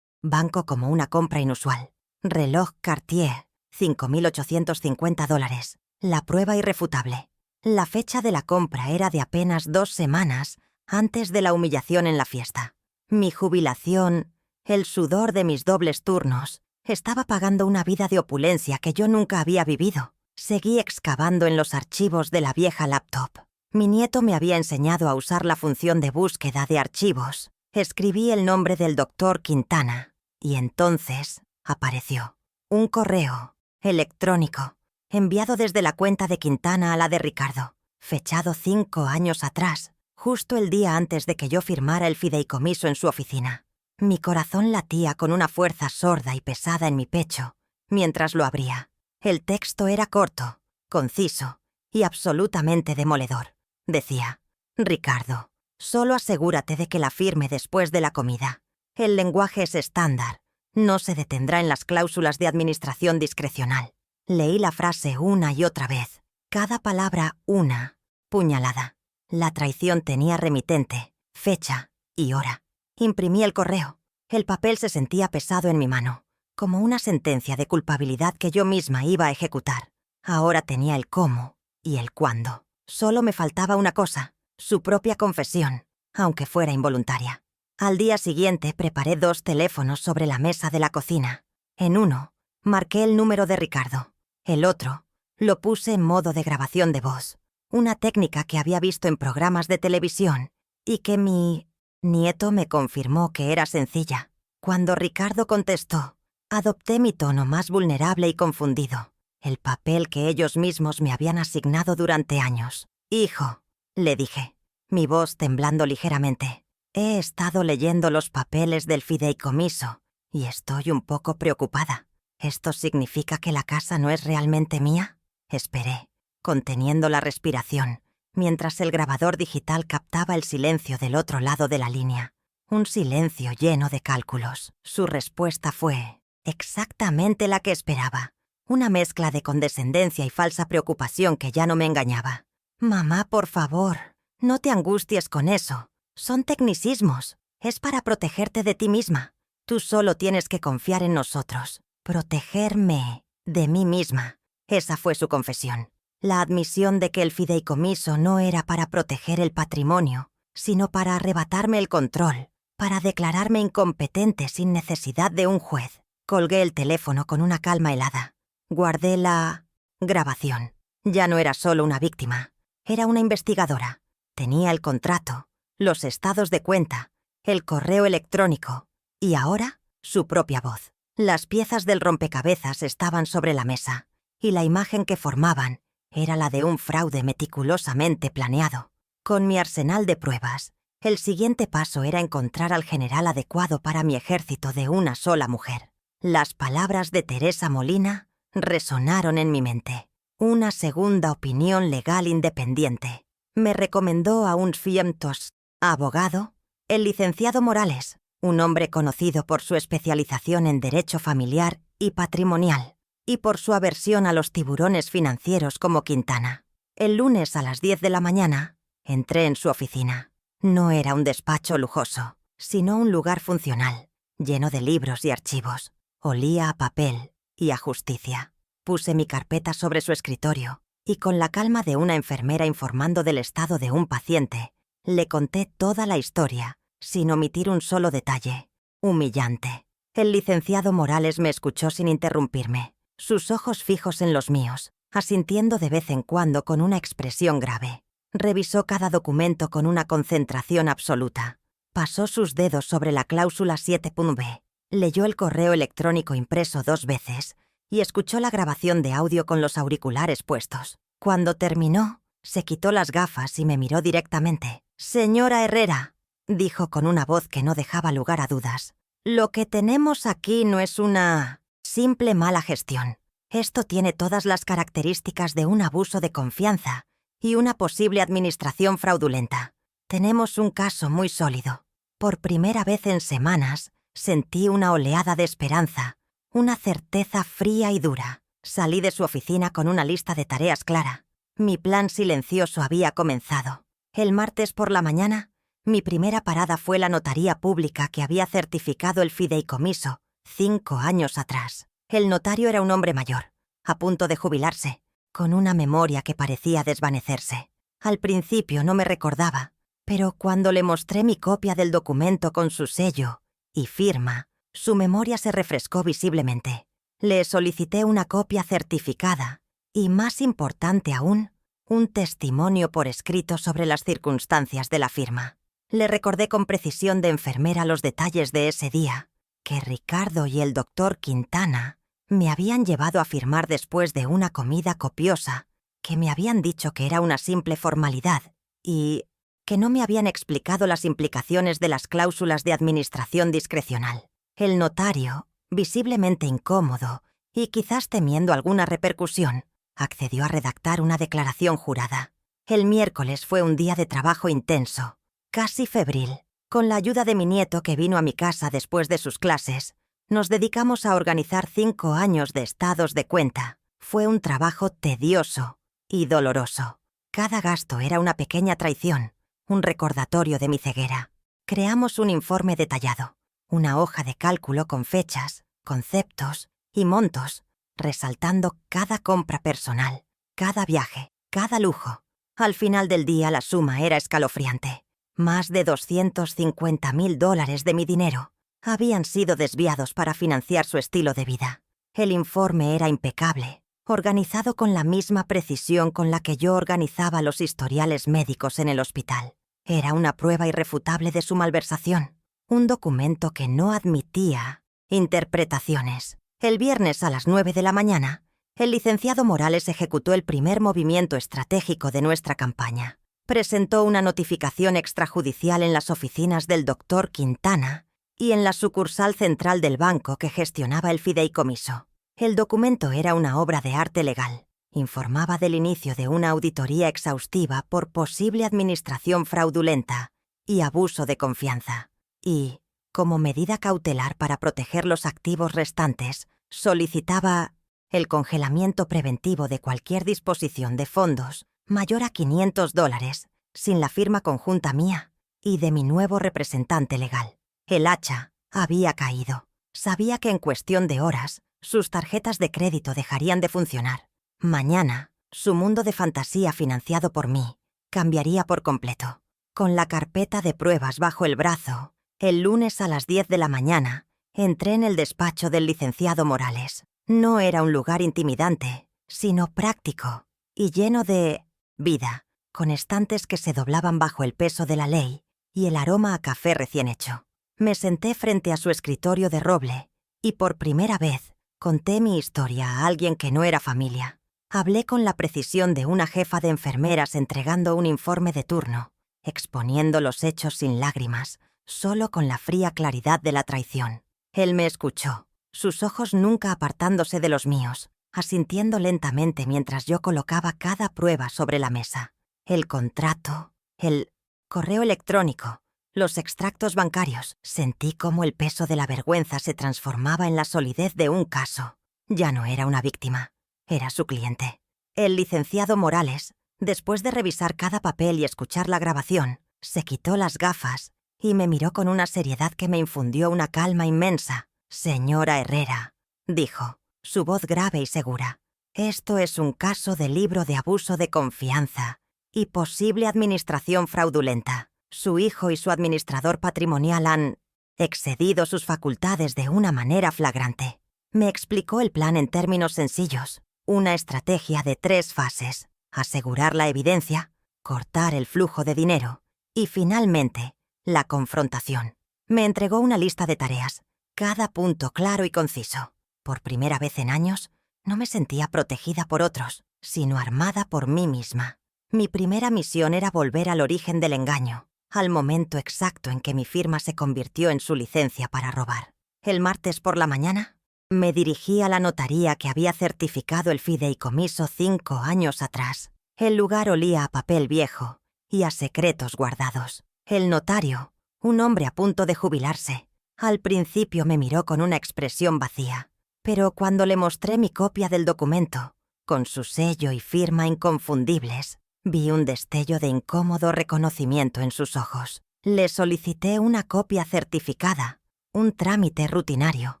Speaker 1: banco como una compra inusual. Reloj Cartier, $5,850. La prueba irrefutable. La fecha de la compra era de apenas 2 semanas antes de la humillación en la fiesta. Mi jubilación, el sudor de mis dobles turnos, estaba pagando una vida de opulencia que yo nunca había vivido. Seguí excavando en los archivos de la vieja laptop. Mi nieto me había enseñado a usar la función de búsqueda de archivos. Escribí el nombre del doctor Quintana y entonces apareció un correo electrónico enviado desde la cuenta de Quintana a la de Ricardo, fechado 5 años atrás, justo el día antes de que yo firmara el fideicomiso en su oficina. Mi corazón latía con una fuerza sorda y pesada en mi pecho mientras lo abría. El texto era corto, conciso y absolutamente demoledor. Decía: Ricardo, solo asegúrate de que la firme después de la comida. El lenguaje es estándar. No se detendrá en las cláusulas de administración discrecional. Leí la frase una y otra vez. Cada palabra una puñalada. La traición tenía remitente, fecha y hora. Imprimí el correo. El papel se sentía pesado en mi mano, como una sentencia de culpabilidad que yo misma iba a ejecutar. Ahora tenía el cómo y el cuándo. Solo me faltaba una cosa: su propia confesión, aunque fuera involuntaria. Al día siguiente preparé 2 teléfonos sobre la mesa de la cocina. En uno, marqué el número de Ricardo. El otro, lo puse en modo de grabación de voz, una técnica que había visto en programas de televisión y que mi nieto me confirmó que era sencilla. Cuando Ricardo contestó, adopté mi tono más vulnerable y confundido. El papel que ellos mismos me habían asignado durante años. Hijo, le dije, mi voz temblando ligeramente. He estado leyendo los papeles del fideicomiso y estoy un poco preocupada. ¿Esto significa que la casa no es realmente mía? Esperé, conteniendo la respiración, mientras el grabador digital captaba el silencio del otro lado de la línea. Un silencio lleno de cálculos. Su respuesta fue exactamente la que esperaba. una mezcla de condescendencia y falsa preocupación que ya no me engañaba. «Mamá, por favor, no te angusties con eso. Son tecnicismos. Es para protegerte de ti misma. Tú solo tienes que confiar en nosotros. Protegerme de mí misma». Esa fue su confesión. La admisión de que el fideicomiso no era para proteger el patrimonio, sino para arrebatarme el control, para declararme incompetente sin necesidad de un juez. Colgué el teléfono con una calma helada. Guardé la grabación. Ya no era solo una víctima, era una investigadora. Tenía el contrato, los estados de cuenta, el correo electrónico y ahora su propia voz. Las piezas del rompecabezas estaban sobre la mesa y la imagen que formaban era la de un fraude meticulosamente planeado. Con mi arsenal de pruebas, el siguiente paso era encontrar al general adecuado para mi ejército de una sola mujer. Las palabras de Teresa Molina resonaron en mi mente. Una segunda opinión legal independiente. Me recomendó a un fiemtos abogado, el licenciado Morales, un hombre conocido por su especialización en derecho familiar y patrimonial, y por su aversión a los tiburones financieros como Quintana. El lunes a las 10 de la mañana, entré en su oficina. No era un despacho lujoso, sino un lugar funcional, lleno de libros y archivos. Olía a papel y a justicia. Puse mi carpeta sobre su escritorio y con la calma de una enfermera informando del estado de un paciente, le conté toda la historia, sin omitir un solo detalle. Humillante. El licenciado Morales me escuchó sin interrumpirme, sus ojos fijos en los míos, asintiendo de vez en cuando con una expresión grave. Revisó cada documento con una concentración absoluta. Pasó sus dedos sobre la cláusula 7.b. Leyó el correo electrónico impreso 2 veces y escuchó la grabación de audio con los auriculares puestos. Cuando terminó, se quitó las gafas y me miró directamente. «Señora Herrera», dijo con una voz que no dejaba lugar a dudas, «lo que tenemos aquí no es una simple mala gestión. Esto tiene todas las características de un abuso de confianza y una posible administración fraudulenta. Tenemos un caso muy sólido. Por primera vez en semanas, sentí una oleada de esperanza, una certeza fría y dura. Salí de su oficina con una lista de tareas clara. Mi plan silencioso había comenzado. El martes por la mañana, mi primera parada fue la notaría pública que había certificado el fideicomiso 5 años atrás. El notario era un hombre mayor, a punto de jubilarse, con una memoria que parecía desvanecerse. Al principio no me recordaba, pero cuando le mostré mi copia del documento con su sello y firma, su memoria se refrescó visiblemente. Le solicité una copia certificada y, más importante aún, un testimonio por escrito sobre las circunstancias de la firma. Le recordé con precisión de enfermera los detalles de ese día, que Ricardo y el doctor Quintana me habían llevado a firmar después de una comida copiosa, que me habían dicho que era una simple formalidad y que no me habían explicado las implicaciones de las cláusulas de administración discrecional. El notario, visiblemente incómodo y quizás temiendo alguna repercusión, accedió a redactar una declaración jurada. El miércoles fue un día de trabajo intenso, casi febril. Con la ayuda de mi nieto que vino a mi casa después de sus clases, nos dedicamos a organizar 5 años de estados de cuenta. Fue un trabajo tedioso y doloroso. Cada gasto era una pequeña traición, un recordatorio de mi ceguera. Creamos un informe detallado, una hoja de cálculo con fechas, conceptos y montos, resaltando cada compra personal, cada viaje, cada lujo. Al final del día la suma era escalofriante. Más de $250.000 de mi dinero habían sido desviados para financiar su estilo de vida. El informe era impecable, organizado con la misma precisión con la que yo organizaba los historiales médicos en el hospital. Era una prueba irrefutable de su malversación, un documento que no admitía interpretaciones. El viernes a las 9 de la mañana, el licenciado Morales ejecutó el primer movimiento estratégico de nuestra campaña. Presentó una notificación extrajudicial en las oficinas del doctor Quintana y en la sucursal central del banco que gestionaba el fideicomiso. El documento era una obra de arte legal. Informaba del inicio de una auditoría exhaustiva por posible administración fraudulenta y abuso de confianza. Y, como medida cautelar para proteger los activos restantes, solicitaba el congelamiento preventivo de cualquier disposición de fondos mayor a $500, sin la firma conjunta mía y de mi nuevo representante legal. El hacha había caído. Sabía que en cuestión de horas sus tarjetas de crédito dejarían de funcionar. Mañana, su mundo de fantasía financiado por mí cambiaría por completo. Con la carpeta de pruebas bajo el brazo, el lunes a las 10 de la mañana, entré en el despacho del licenciado Morales. No era un lugar intimidante, sino práctico y lleno de vida, con estantes que se doblaban bajo el peso de la ley y el aroma a café recién hecho. Me senté frente a su escritorio de roble y por primera vez conté mi historia a alguien que no era familia. Hablé con la precisión de una jefa de enfermeras entregando un informe de turno, exponiendo los hechos sin lágrimas, solo con la fría claridad de la traición. Él me escuchó, sus ojos nunca apartándose de los míos, asintiendo lentamente mientras yo colocaba cada prueba sobre la mesa. El contrato, el correo electrónico, los extractos bancarios. Sentí cómo el peso de la vergüenza se transformaba en la solidez de un caso. Ya no era una víctima, era su cliente. El licenciado Morales, después de revisar cada papel y escuchar la grabación, se quitó las gafas y me miró con una seriedad que me infundió una calma inmensa. «Señora Herrera», dijo, su voz grave y segura, «esto es un caso de libro de abuso de confianza y posible administración fraudulenta. Su hijo y su administrador patrimonial han excedido sus facultades de una manera flagrante». Me explicó el plan en términos sencillos, una estrategia de 3 fases: asegurar la evidencia, cortar el flujo de dinero y, finalmente, la confrontación. Me entregó una lista de tareas, cada punto claro y conciso. Por primera vez en años, no me sentía protegida por otros, sino armada por mí misma. Mi primera misión era volver al origen del engaño, al momento exacto en que mi firma se convirtió en su licencia para robar. El martes por la mañana, me dirigí a la notaría que había certificado el fideicomiso 5 años atrás. El lugar olía a papel viejo y a secretos guardados. El notario, un hombre a punto de jubilarse, al principio me miró con una expresión vacía, pero cuando le mostré mi copia del documento, con su sello y firma inconfundibles, vi un destello de incómodo reconocimiento en sus ojos. Le solicité una copia certificada, un trámite rutinario,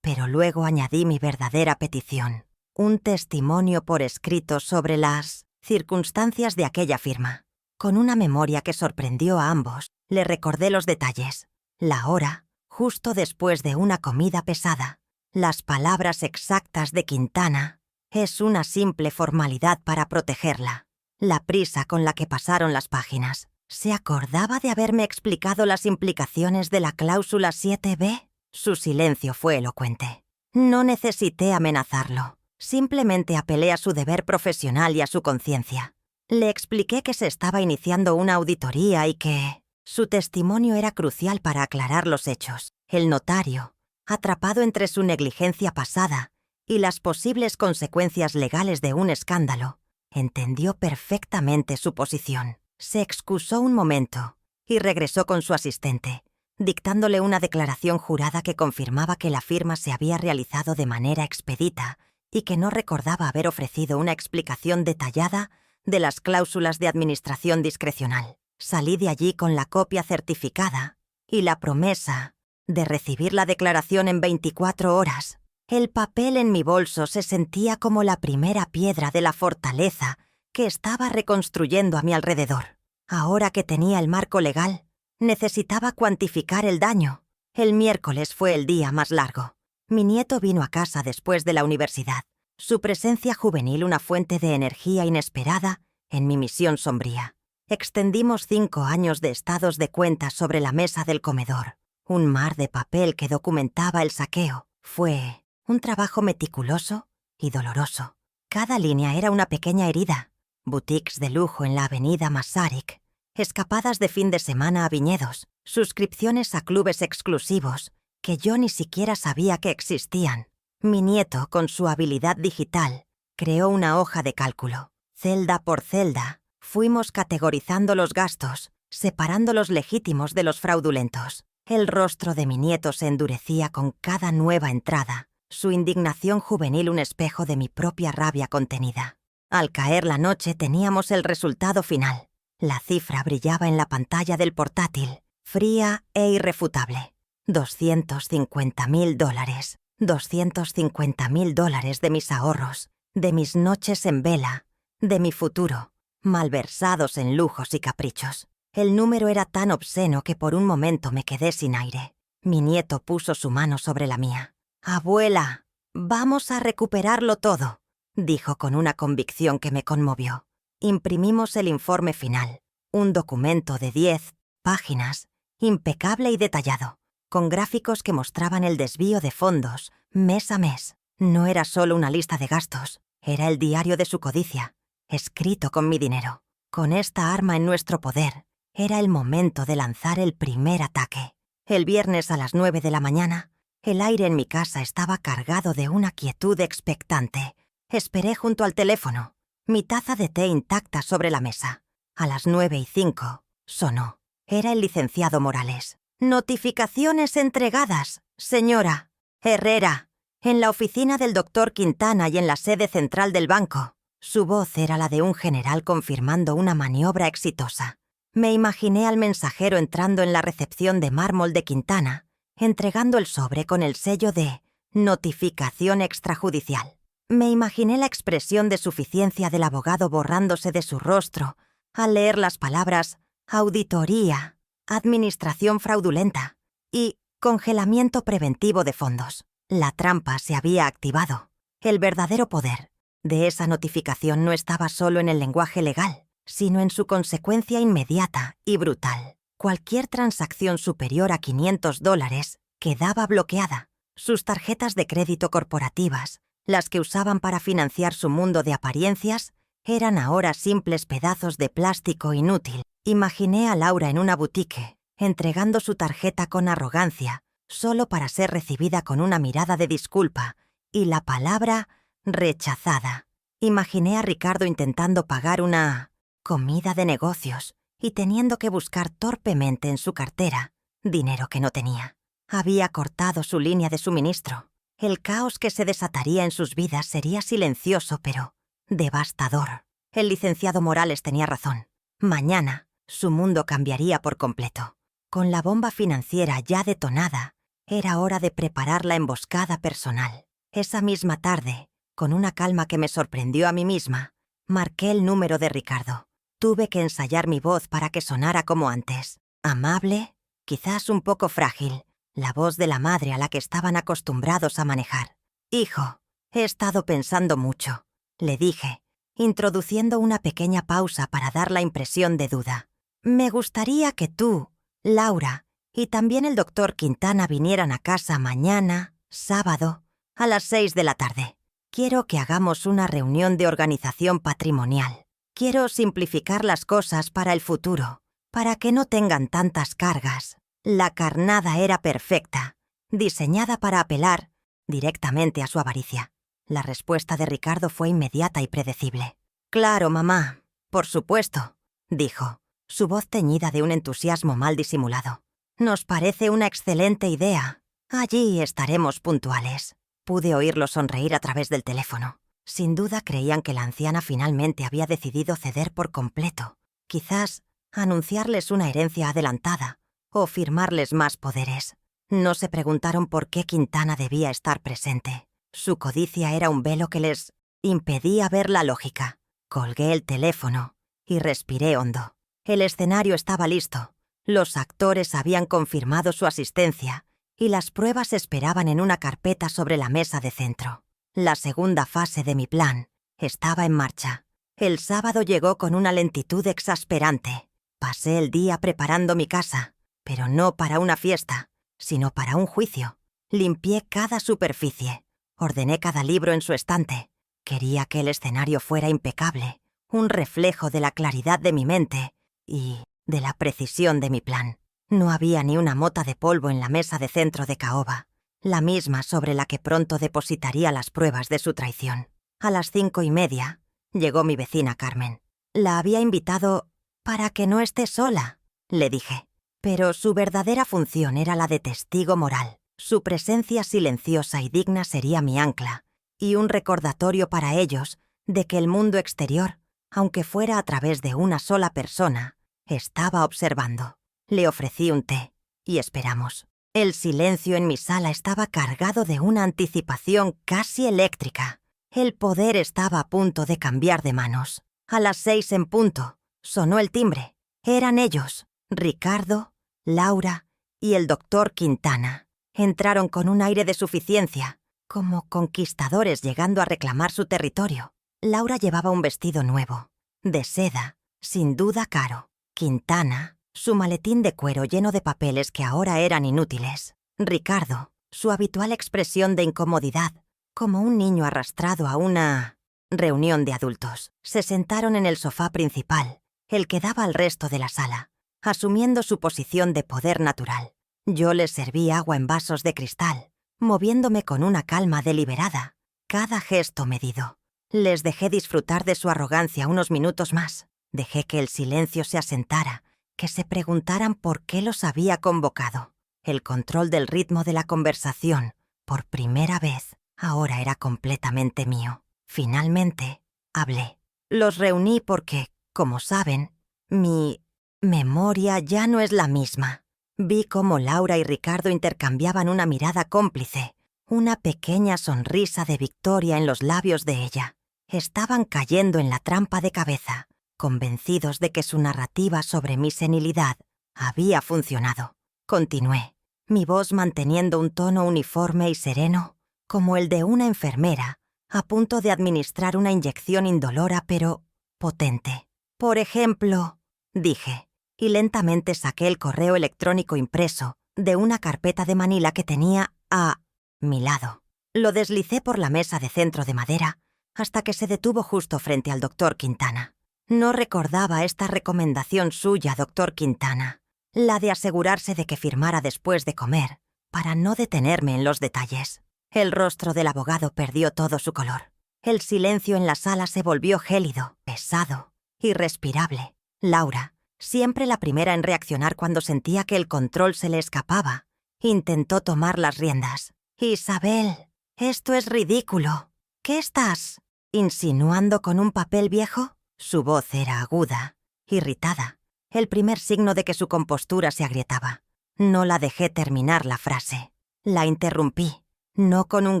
Speaker 1: pero luego añadí mi verdadera petición, un testimonio por escrito sobre las circunstancias de aquella firma. Con una memoria que sorprendió a ambos, le recordé los detalles, la hora, justo después de una comida pesada, las palabras exactas de Quintana. Es una simple formalidad para protegerla. La prisa con la que pasaron las páginas. ¿Se acordaba de haberme explicado las implicaciones de la cláusula 7b? Su silencio fue elocuente. No necesité amenazarlo. Simplemente apelé a su deber profesional y a su conciencia. Le expliqué que se estaba iniciando una auditoría y que su testimonio era crucial para aclarar los hechos. El notario, atrapado entre su negligencia pasada y las posibles consecuencias legales de un escándalo, entendió perfectamente su posición. Se excusó un momento y regresó con su asistente, dictándole una declaración jurada que confirmaba que la firma se había realizado de manera expedita y que no recordaba haber ofrecido una explicación detallada de las cláusulas de administración discrecional. Salí de allí con la copia certificada y la promesa de recibir la declaración en 24 horas. El papel en mi bolso se sentía como la primera piedra de la fortaleza que estaba reconstruyendo a mi alrededor. Ahora que tenía el marco legal, necesitaba cuantificar el daño. El miércoles fue el día más largo. Mi nieto vino a casa después de la universidad. Su presencia juvenil una fuente de energía inesperada en mi misión sombría. Extendimos 5 años de estados de cuenta sobre la mesa del comedor. Un mar de papel que documentaba el saqueo. Fue un trabajo meticuloso y doloroso. Cada línea era una pequeña herida. Boutiques de lujo en la avenida Masaryk, escapadas de fin de semana a viñedos, suscripciones a clubes exclusivos que yo ni siquiera sabía que existían. Mi nieto, con su habilidad digital, creó una hoja de cálculo. Celda por celda, fuimos categorizando los gastos, separando los legítimos de los fraudulentos. El rostro de mi nieto se endurecía con cada nueva entrada. su indignación juvenil un espejo de mi propia rabia contenida. Al caer la noche teníamos el resultado final. La cifra brillaba en la pantalla del portátil, fría e irrefutable. $250.000. $250.000 de mis ahorros, de mis noches en vela, de mi futuro, malversados en lujos y caprichos. El número era tan obsceno que por un momento me quedé sin aire. Mi nieto puso su mano sobre la mía. «Abuela, vamos a recuperarlo todo», dijo con una convicción que me conmovió. Imprimimos el informe final, un documento de 10 páginas, impecable y detallado, con gráficos que mostraban el desvío de fondos mes a mes. No era solo una lista de gastos, era el diario de su codicia, escrito con mi dinero. Con esta arma en nuestro poder, era el momento de lanzar el primer ataque. El viernes a las 9 de la mañana, el aire en mi casa estaba cargado de una quietud expectante. Esperé junto al teléfono, mi taza de té intacta sobre la mesa. A las 9:05, sonó. Era el licenciado Morales. «Notificaciones entregadas, señora Herrera, en la oficina del doctor Quintana y en la sede central del banco». Su voz era la de un general confirmando una maniobra exitosa. Me imaginé al mensajero entrando en la recepción de mármol de Quintana, entregando el sobre con el sello de notificación extrajudicial. Me imaginé la expresión de suficiencia del abogado borrándose de su rostro al leer las palabras auditoría, administración fraudulenta y congelamiento preventivo de fondos. La trampa se había activado. El verdadero poder de esa notificación no estaba solo en el lenguaje legal, sino en su consecuencia inmediata y brutal. Cualquier transacción superior a $500 quedaba bloqueada. Sus tarjetas de crédito corporativas, las que usaban para financiar su mundo de apariencias, eran ahora simples pedazos de plástico inútil. Imaginé a Laura en una boutique, entregando su tarjeta con arrogancia, solo para ser recibida con una mirada de disculpa y la palabra rechazada. Imaginé a Ricardo intentando pagar una comida de negocios y teniendo que buscar torpemente en su cartera dinero que no tenía. Había cortado su línea de suministro. El caos que se desataría en sus vidas sería silencioso, pero devastador. El licenciado Morales tenía razón. Mañana, su mundo cambiaría por completo. Con la bomba financiera ya detonada, era hora de preparar la emboscada personal. Esa misma tarde, con una calma que me sorprendió a mí misma, marqué el número de Ricardo. Tuve que ensayar mi voz para que sonara como antes. Amable, quizás un poco frágil, la voz de la madre a la que estaban acostumbrados a manejar. «Hijo, he estado pensando mucho», le dije, introduciendo una pequeña pausa para dar la impresión de duda. «Me gustaría que tú, Laura, y también el doctor Quintana vinieran a casa mañana, sábado, a las 6 de la tarde. Quiero que hagamos una reunión de organización patrimonial. Quiero simplificar las cosas para el futuro, para que no tengan tantas cargas». La carnada era perfecta, diseñada para apelar directamente a su avaricia. La respuesta de Ricardo fue inmediata y predecible. «Claro, mamá, por supuesto», dijo, su voz teñida de un entusiasmo mal disimulado. «Nos parece una excelente idea. Allí estaremos puntuales». Pude oírlo sonreír a través del teléfono. Sin duda creían que la anciana finalmente había decidido ceder por completo. Quizás anunciarles una herencia adelantada o firmarles más poderes. No se preguntaron por qué Quintana debía estar presente. Su codicia era un velo que les impedía ver la lógica. Colgué el teléfono y respiré hondo. El escenario estaba listo. Los actores habían confirmado su asistencia y las pruebas esperaban en una carpeta sobre la mesa de centro. La segunda fase de mi plan estaba en marcha. El sábado llegó con una lentitud exasperante. Pasé el día preparando mi casa, pero no para una fiesta, sino para un juicio. Limpié cada superficie, ordené cada libro en su estante. Quería que el escenario fuera impecable, un reflejo de la claridad de mi mente y de la precisión de mi plan. No había ni una mota de polvo en la mesa de centro de caoba, la misma sobre la que pronto depositaría las pruebas de su traición. A las 5:30 llegó mi vecina Carmen. La había invitado para que no esté sola, le dije. Pero su verdadera función era la de testigo moral. Su presencia silenciosa y digna sería mi ancla, y un recordatorio para ellos de que el mundo exterior, aunque fuera a través de una sola persona, estaba observando. Le ofrecí un té, y esperamos. El silencio en mi sala estaba cargado de una anticipación casi eléctrica. El poder estaba a punto de cambiar de manos. A las 6 en punto, sonó el timbre. Eran ellos, Ricardo, Laura y el doctor Quintana. Entraron con un aire de suficiencia, como conquistadores llegando a reclamar su territorio. Laura llevaba un vestido nuevo, de seda, sin duda caro. Quintana, su maletín de cuero lleno de papeles que ahora eran inútiles. Ricardo, su habitual expresión de incomodidad, como un niño arrastrado a una reunión de adultos. Se sentaron en el sofá principal, el que daba al resto de la sala, asumiendo su posición de poder natural. Yo les serví agua en vasos de cristal, moviéndome con una calma deliberada, cada gesto medido. Les dejé disfrutar de su arrogancia unos minutos más. Dejé que el silencio se asentara, que se preguntaran por qué los había convocado. El control del ritmo de la conversación, por primera vez, ahora era completamente mío. Finalmente, hablé. Los reuní porque, como saben, mi memoria ya no es la misma. Vi cómo Laura y Ricardo intercambiaban una mirada cómplice, una pequeña sonrisa de victoria en los labios de ella. Estaban cayendo en la trampa de cabeza, convencidos de que su narrativa sobre mi senilidad había funcionado. Continué, mi voz manteniendo un tono uniforme y sereno, como el de una enfermera a punto de administrar una inyección indolora pero potente. Por ejemplo, dije, y lentamente saqué el correo electrónico impreso de una carpeta de Manila que tenía a mi lado. Lo deslicé por la mesa de centro de madera hasta que se detuvo justo frente al doctor Quintana. No recordaba esta recomendación suya, doctor Quintana, la de asegurarse de que firmara después de comer, para no detenerme en los detalles. El rostro del abogado perdió todo su color. El silencio en la sala se volvió gélido, pesado, irrespirable. Laura, siempre la primera en reaccionar cuando sentía que el control se le escapaba, intentó tomar las riendas. «Isabel, esto es ridículo. ¿Qué estás insinuando con un papel viejo?» Su voz era aguda, irritada, el primer signo de que su compostura se agrietaba. No la dejé terminar la frase. La interrumpí, no con un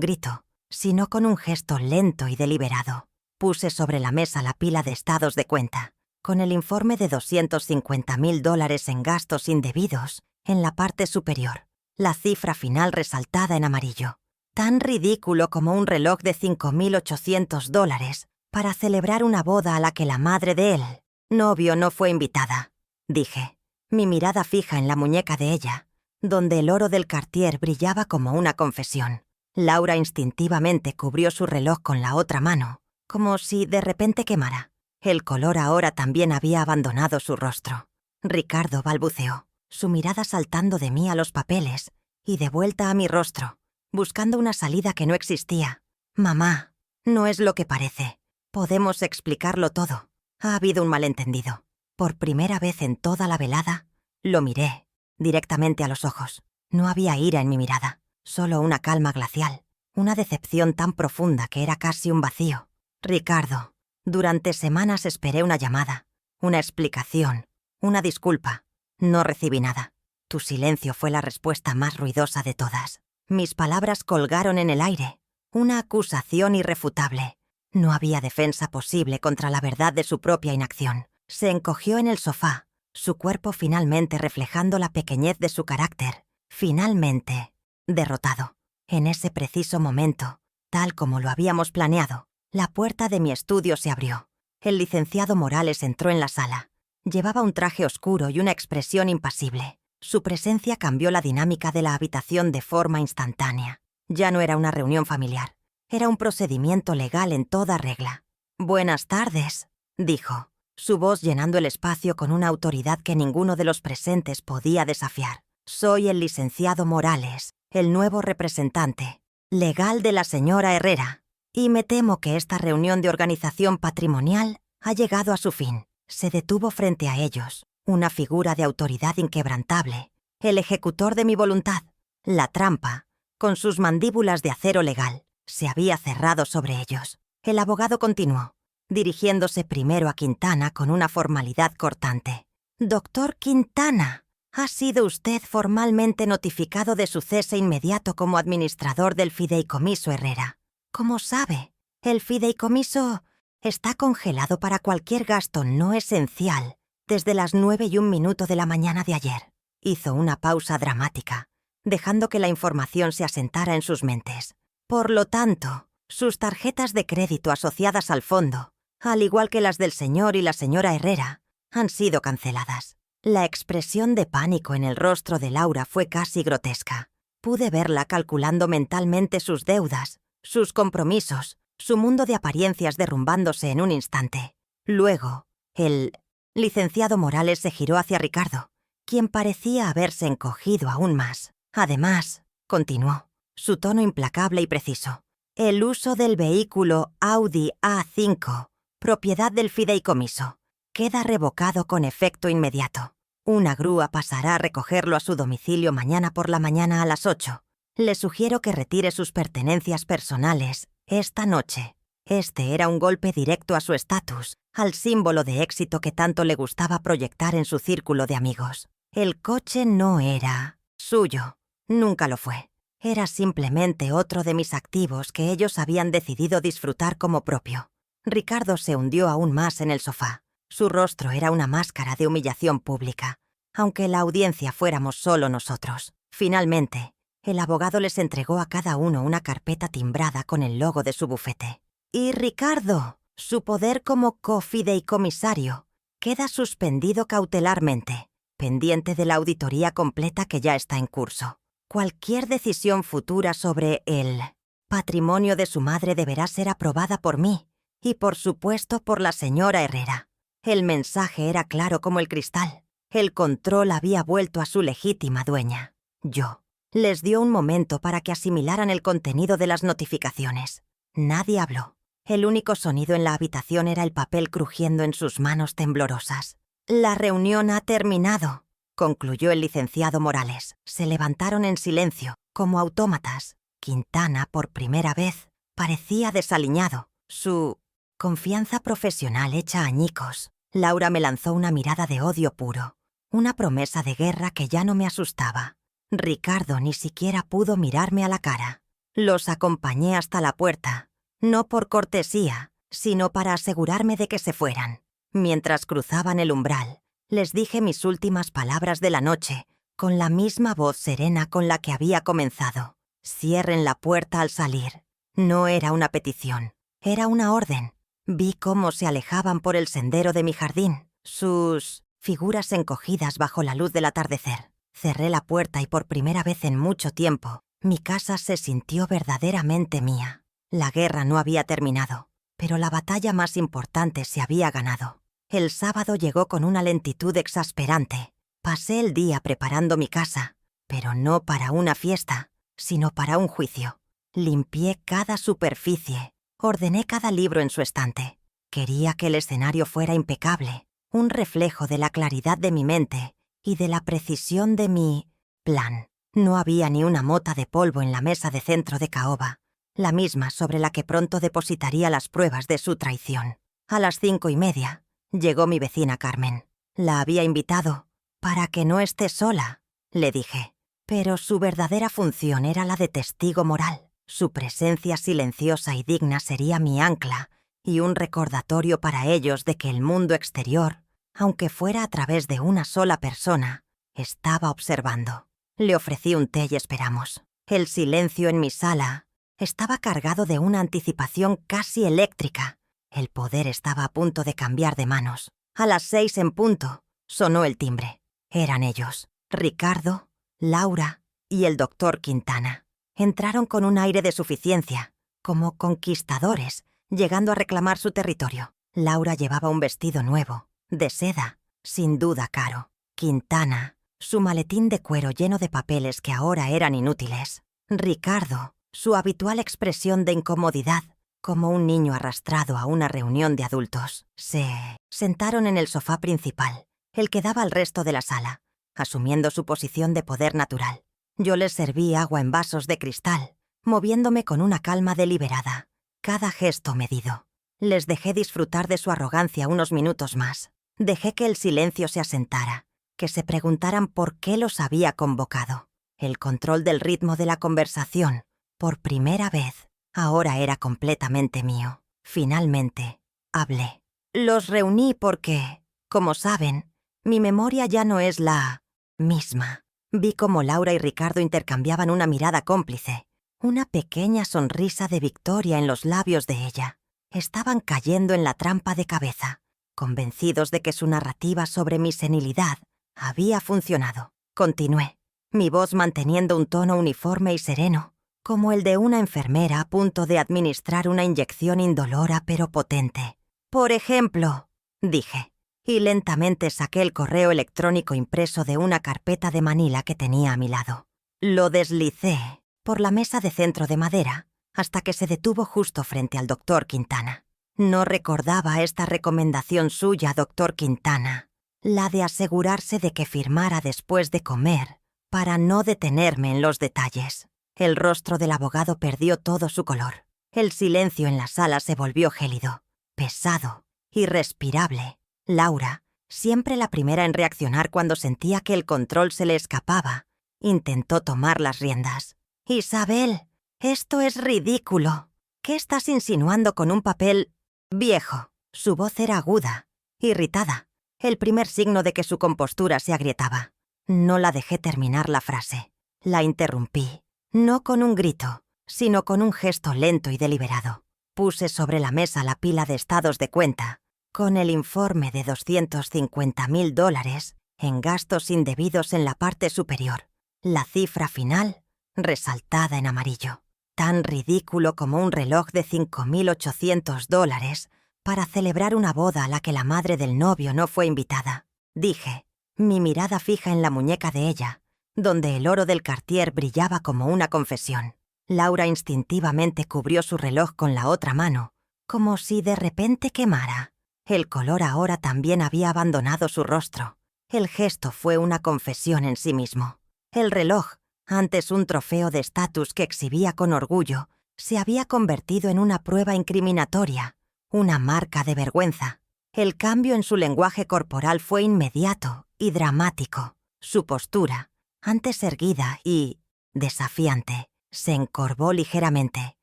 Speaker 1: grito, sino con un gesto lento y deliberado. Puse sobre la mesa la pila de estados de cuenta, con el informe de $250,000 en gastos indebidos en la parte superior, la cifra final resaltada en amarillo. Tan ridículo como un reloj de $5,800 para celebrar una boda a la que la madre de él, novio, no fue invitada, dije, mi mirada fija en la muñeca de ella, donde el oro del Cartier brillaba como una confesión. Laura instintivamente cubrió su reloj con la otra mano, como si de repente quemara. El color ahora también había abandonado su rostro. Ricardo balbuceó, su mirada saltando de mí a los papeles y de vuelta a mi rostro, buscando una salida que no existía. «Mamá, no es lo que parece. Podemos explicarlo todo. Ha habido un malentendido». Por primera vez en toda la velada, lo miré, directamente a los ojos. No había ira en mi mirada, solo una calma glacial, una decepción tan profunda que era casi un vacío. «Ricardo, durante semanas esperé una llamada, una explicación, una disculpa. No recibí nada. Tu silencio fue la respuesta más ruidosa de todas. Mis palabras colgaron en el aire, una acusación irrefutable. No había defensa posible contra la verdad de su propia inacción. Se encogió en el sofá, su cuerpo finalmente reflejando la pequeñez de su carácter, finalmente derrotado. En ese preciso momento, tal como lo habíamos planeado, la puerta de mi estudio se abrió. El licenciado Morales entró en la sala. Llevaba un traje oscuro y una expresión impasible. Su presencia cambió la dinámica de la habitación de forma instantánea. Ya no era una reunión familiar. Era un procedimiento legal en toda regla. «Buenas tardes», dijo, su voz llenando el espacio con una autoridad que ninguno de los presentes podía desafiar. «Soy el licenciado Morales, el nuevo representante legal de la señora Herrera, y me temo que esta reunión de organización patrimonial ha llegado a su fin». Se detuvo frente a ellos, una figura de autoridad inquebrantable, el ejecutor de mi voluntad. La trampa con sus mandíbulas de acero legal, se había cerrado sobre ellos. El abogado continuó, dirigiéndose primero a Quintana con una formalidad cortante. «Doctor Quintana, ha sido usted formalmente notificado de su cese inmediato como administrador del fideicomiso Herrera. Como sabe, el fideicomiso está congelado para cualquier gasto no esencial desde las 9:01 de la mañana de ayer». Hizo una pausa dramática, dejando que la información se asentara en sus mentes. Por lo tanto, sus tarjetas de crédito asociadas al fondo, al igual que las del señor y la señora Herrera, han sido canceladas. La expresión de pánico en el rostro de Laura fue casi grotesca. Pude verla calculando mentalmente sus deudas, sus compromisos, su mundo de apariencias derrumbándose en un instante. Luego, el licenciado Morales se giró hacia Ricardo, quien parecía haberse encogido aún más. Además, continuó, su tono implacable y preciso, el uso del vehículo Audi A5, propiedad del fideicomiso, queda revocado con efecto inmediato. Una grúa pasará a recogerlo a su domicilio mañana por la mañana a las 8. Le sugiero que retire sus pertenencias personales esta noche. Este era un golpe directo a su estatus, al símbolo de éxito que tanto le gustaba proyectar en su círculo de amigos. El coche no era suyo, nunca lo fue. Era simplemente otro de mis activos que ellos habían decidido disfrutar como propio. Ricardo se hundió aún más en el sofá. Su rostro era una máscara de humillación pública, aunque la audiencia fuéramos solo nosotros. Finalmente, el abogado les entregó a cada uno una carpeta timbrada con el logo de su bufete. Y Ricardo, su poder como cofideicomisario, queda suspendido cautelarmente, pendiente de la auditoría completa que ya está en curso. Cualquier decisión futura sobre el patrimonio de su madre deberá ser aprobada por mí y, por supuesto, por la señora Herrera. El mensaje era claro como el cristal. El control había vuelto a su legítima dueña, yo. Les dio un momento para que asimilaran el contenido de las notificaciones. Nadie habló. El único sonido en la habitación era el papel crujiendo en sus manos temblorosas. «La reunión ha terminado», concluyó el licenciado Morales. Se levantaron en silencio, como autómatas. Quintana, por primera vez, parecía desaliñado. Su confianza profesional hecha añicos. Laura me lanzó una mirada de odio puro, una promesa de guerra que ya no me asustaba. Ricardo ni siquiera pudo mirarme a la cara. Los acompañé hasta la puerta, no por cortesía, sino para asegurarme de que se fueran. Mientras cruzaban el umbral, les dije mis últimas palabras de la noche, con la misma voz serena con la que había comenzado. «Cierren la puerta al salir». No era una petición, era una orden. Vi cómo se alejaban por el sendero de mi jardín, sus figuras encogidas bajo la luz del atardecer. Cerré la puerta y por primera vez en mucho tiempo, mi casa se sintió verdaderamente mía. La guerra no había terminado, pero la batalla más importante se había ganado. El sábado llegó con una lentitud exasperante. Pasé el día preparando mi casa, pero no para una fiesta, sino para un juicio. Limpié cada superficie. Ordené cada libro en su estante. Quería que el escenario fuera impecable, un reflejo de la claridad de mi mente y de la precisión de mi plan. No había ni una mota de polvo en la mesa de centro de caoba, la misma sobre la que pronto depositaría las pruebas de su traición. A las 5:30 llegó mi vecina Carmen. La había invitado para que no esté sola, le dije, pero su verdadera función era la de testigo moral. Su presencia silenciosa y digna sería mi ancla y un recordatorio para ellos de que el mundo exterior, aunque fuera a través de una sola persona, estaba observando. Le ofrecí un té y esperamos. El silencio en mi sala estaba cargado de una anticipación casi eléctrica. El poder estaba a punto de cambiar de manos. A las 6 en punto sonó el timbre. Eran ellos, Ricardo, Laura y el doctor Quintana. Entraron con un aire de suficiencia, como conquistadores, llegando a reclamar su territorio. Laura llevaba un vestido nuevo, de seda, sin duda caro. Quintana, su maletín de cuero lleno de papeles que ahora eran inútiles. Ricardo, su habitual expresión de incomodidad, como un niño arrastrado a una reunión de adultos. Se sentaron en el sofá principal, el que daba al resto de la sala, asumiendo su posición de poder natural. Yo les serví agua en vasos de cristal, moviéndome con una calma deliberada, cada gesto medido. Les dejé disfrutar de su arrogancia unos minutos más. Dejé que el silencio se asentara, que se preguntaran por qué los había convocado. El control del ritmo de la conversación, por primera vez, ahora era completamente mío. Finalmente, hablé. Los reuní porque, como saben, mi memoria ya no es la misma. Vi cómo Laura y Ricardo intercambiaban una mirada cómplice, una pequeña sonrisa de victoria en los labios de ella. Estaban cayendo en la trampa de cabeza, convencidos de que su narrativa sobre mi senilidad había funcionado. Continué, mi voz manteniendo un tono uniforme y sereno, como el de una enfermera a punto de administrar una inyección indolora pero potente. Por ejemplo, dije, y lentamente saqué el correo electrónico impreso de una carpeta de Manila que tenía a mi lado. Lo deslicé por la mesa de centro de madera hasta que se detuvo justo frente al doctor Quintana. No recordaba esta recomendación suya, doctor Quintana, la de asegurarse de que firmara después de comer, para no detenerme en los detalles. El rostro del abogado perdió todo su color. El silencio en la sala se volvió gélido, pesado, irrespirable. Laura, siempre la primera en reaccionar cuando sentía que el control se le escapaba, intentó tomar las riendas. «Isabel, esto es ridículo. ¿Qué estás insinuando con un papel viejo?» Su voz era aguda, irritada, el primer signo de que su compostura se agrietaba. No la dejé terminar la frase. La interrumpí, no con un grito, sino con un gesto lento y deliberado. Puse sobre la mesa la pila de estados de cuenta, con el informe de $250,000 en gastos indebidos en la parte superior. La cifra final, resaltada en amarillo. Tan ridículo como un reloj de $5,800 para celebrar una boda a la que la madre del novio no fue invitada. Dije, mi mirada fija en la muñeca de ella, donde el oro del Cartier brillaba como una confesión. Laura instintivamente cubrió su reloj con la otra mano, como si de repente quemara. El color ahora también había abandonado su rostro. El gesto fue una confesión en sí mismo. El reloj, antes un trofeo de estatus que exhibía con orgullo, se había convertido en una prueba incriminatoria, una marca de vergüenza. El cambio en su lenguaje corporal fue inmediato y dramático. Su postura, antes erguida y desafiante, se encorvó ligeramente,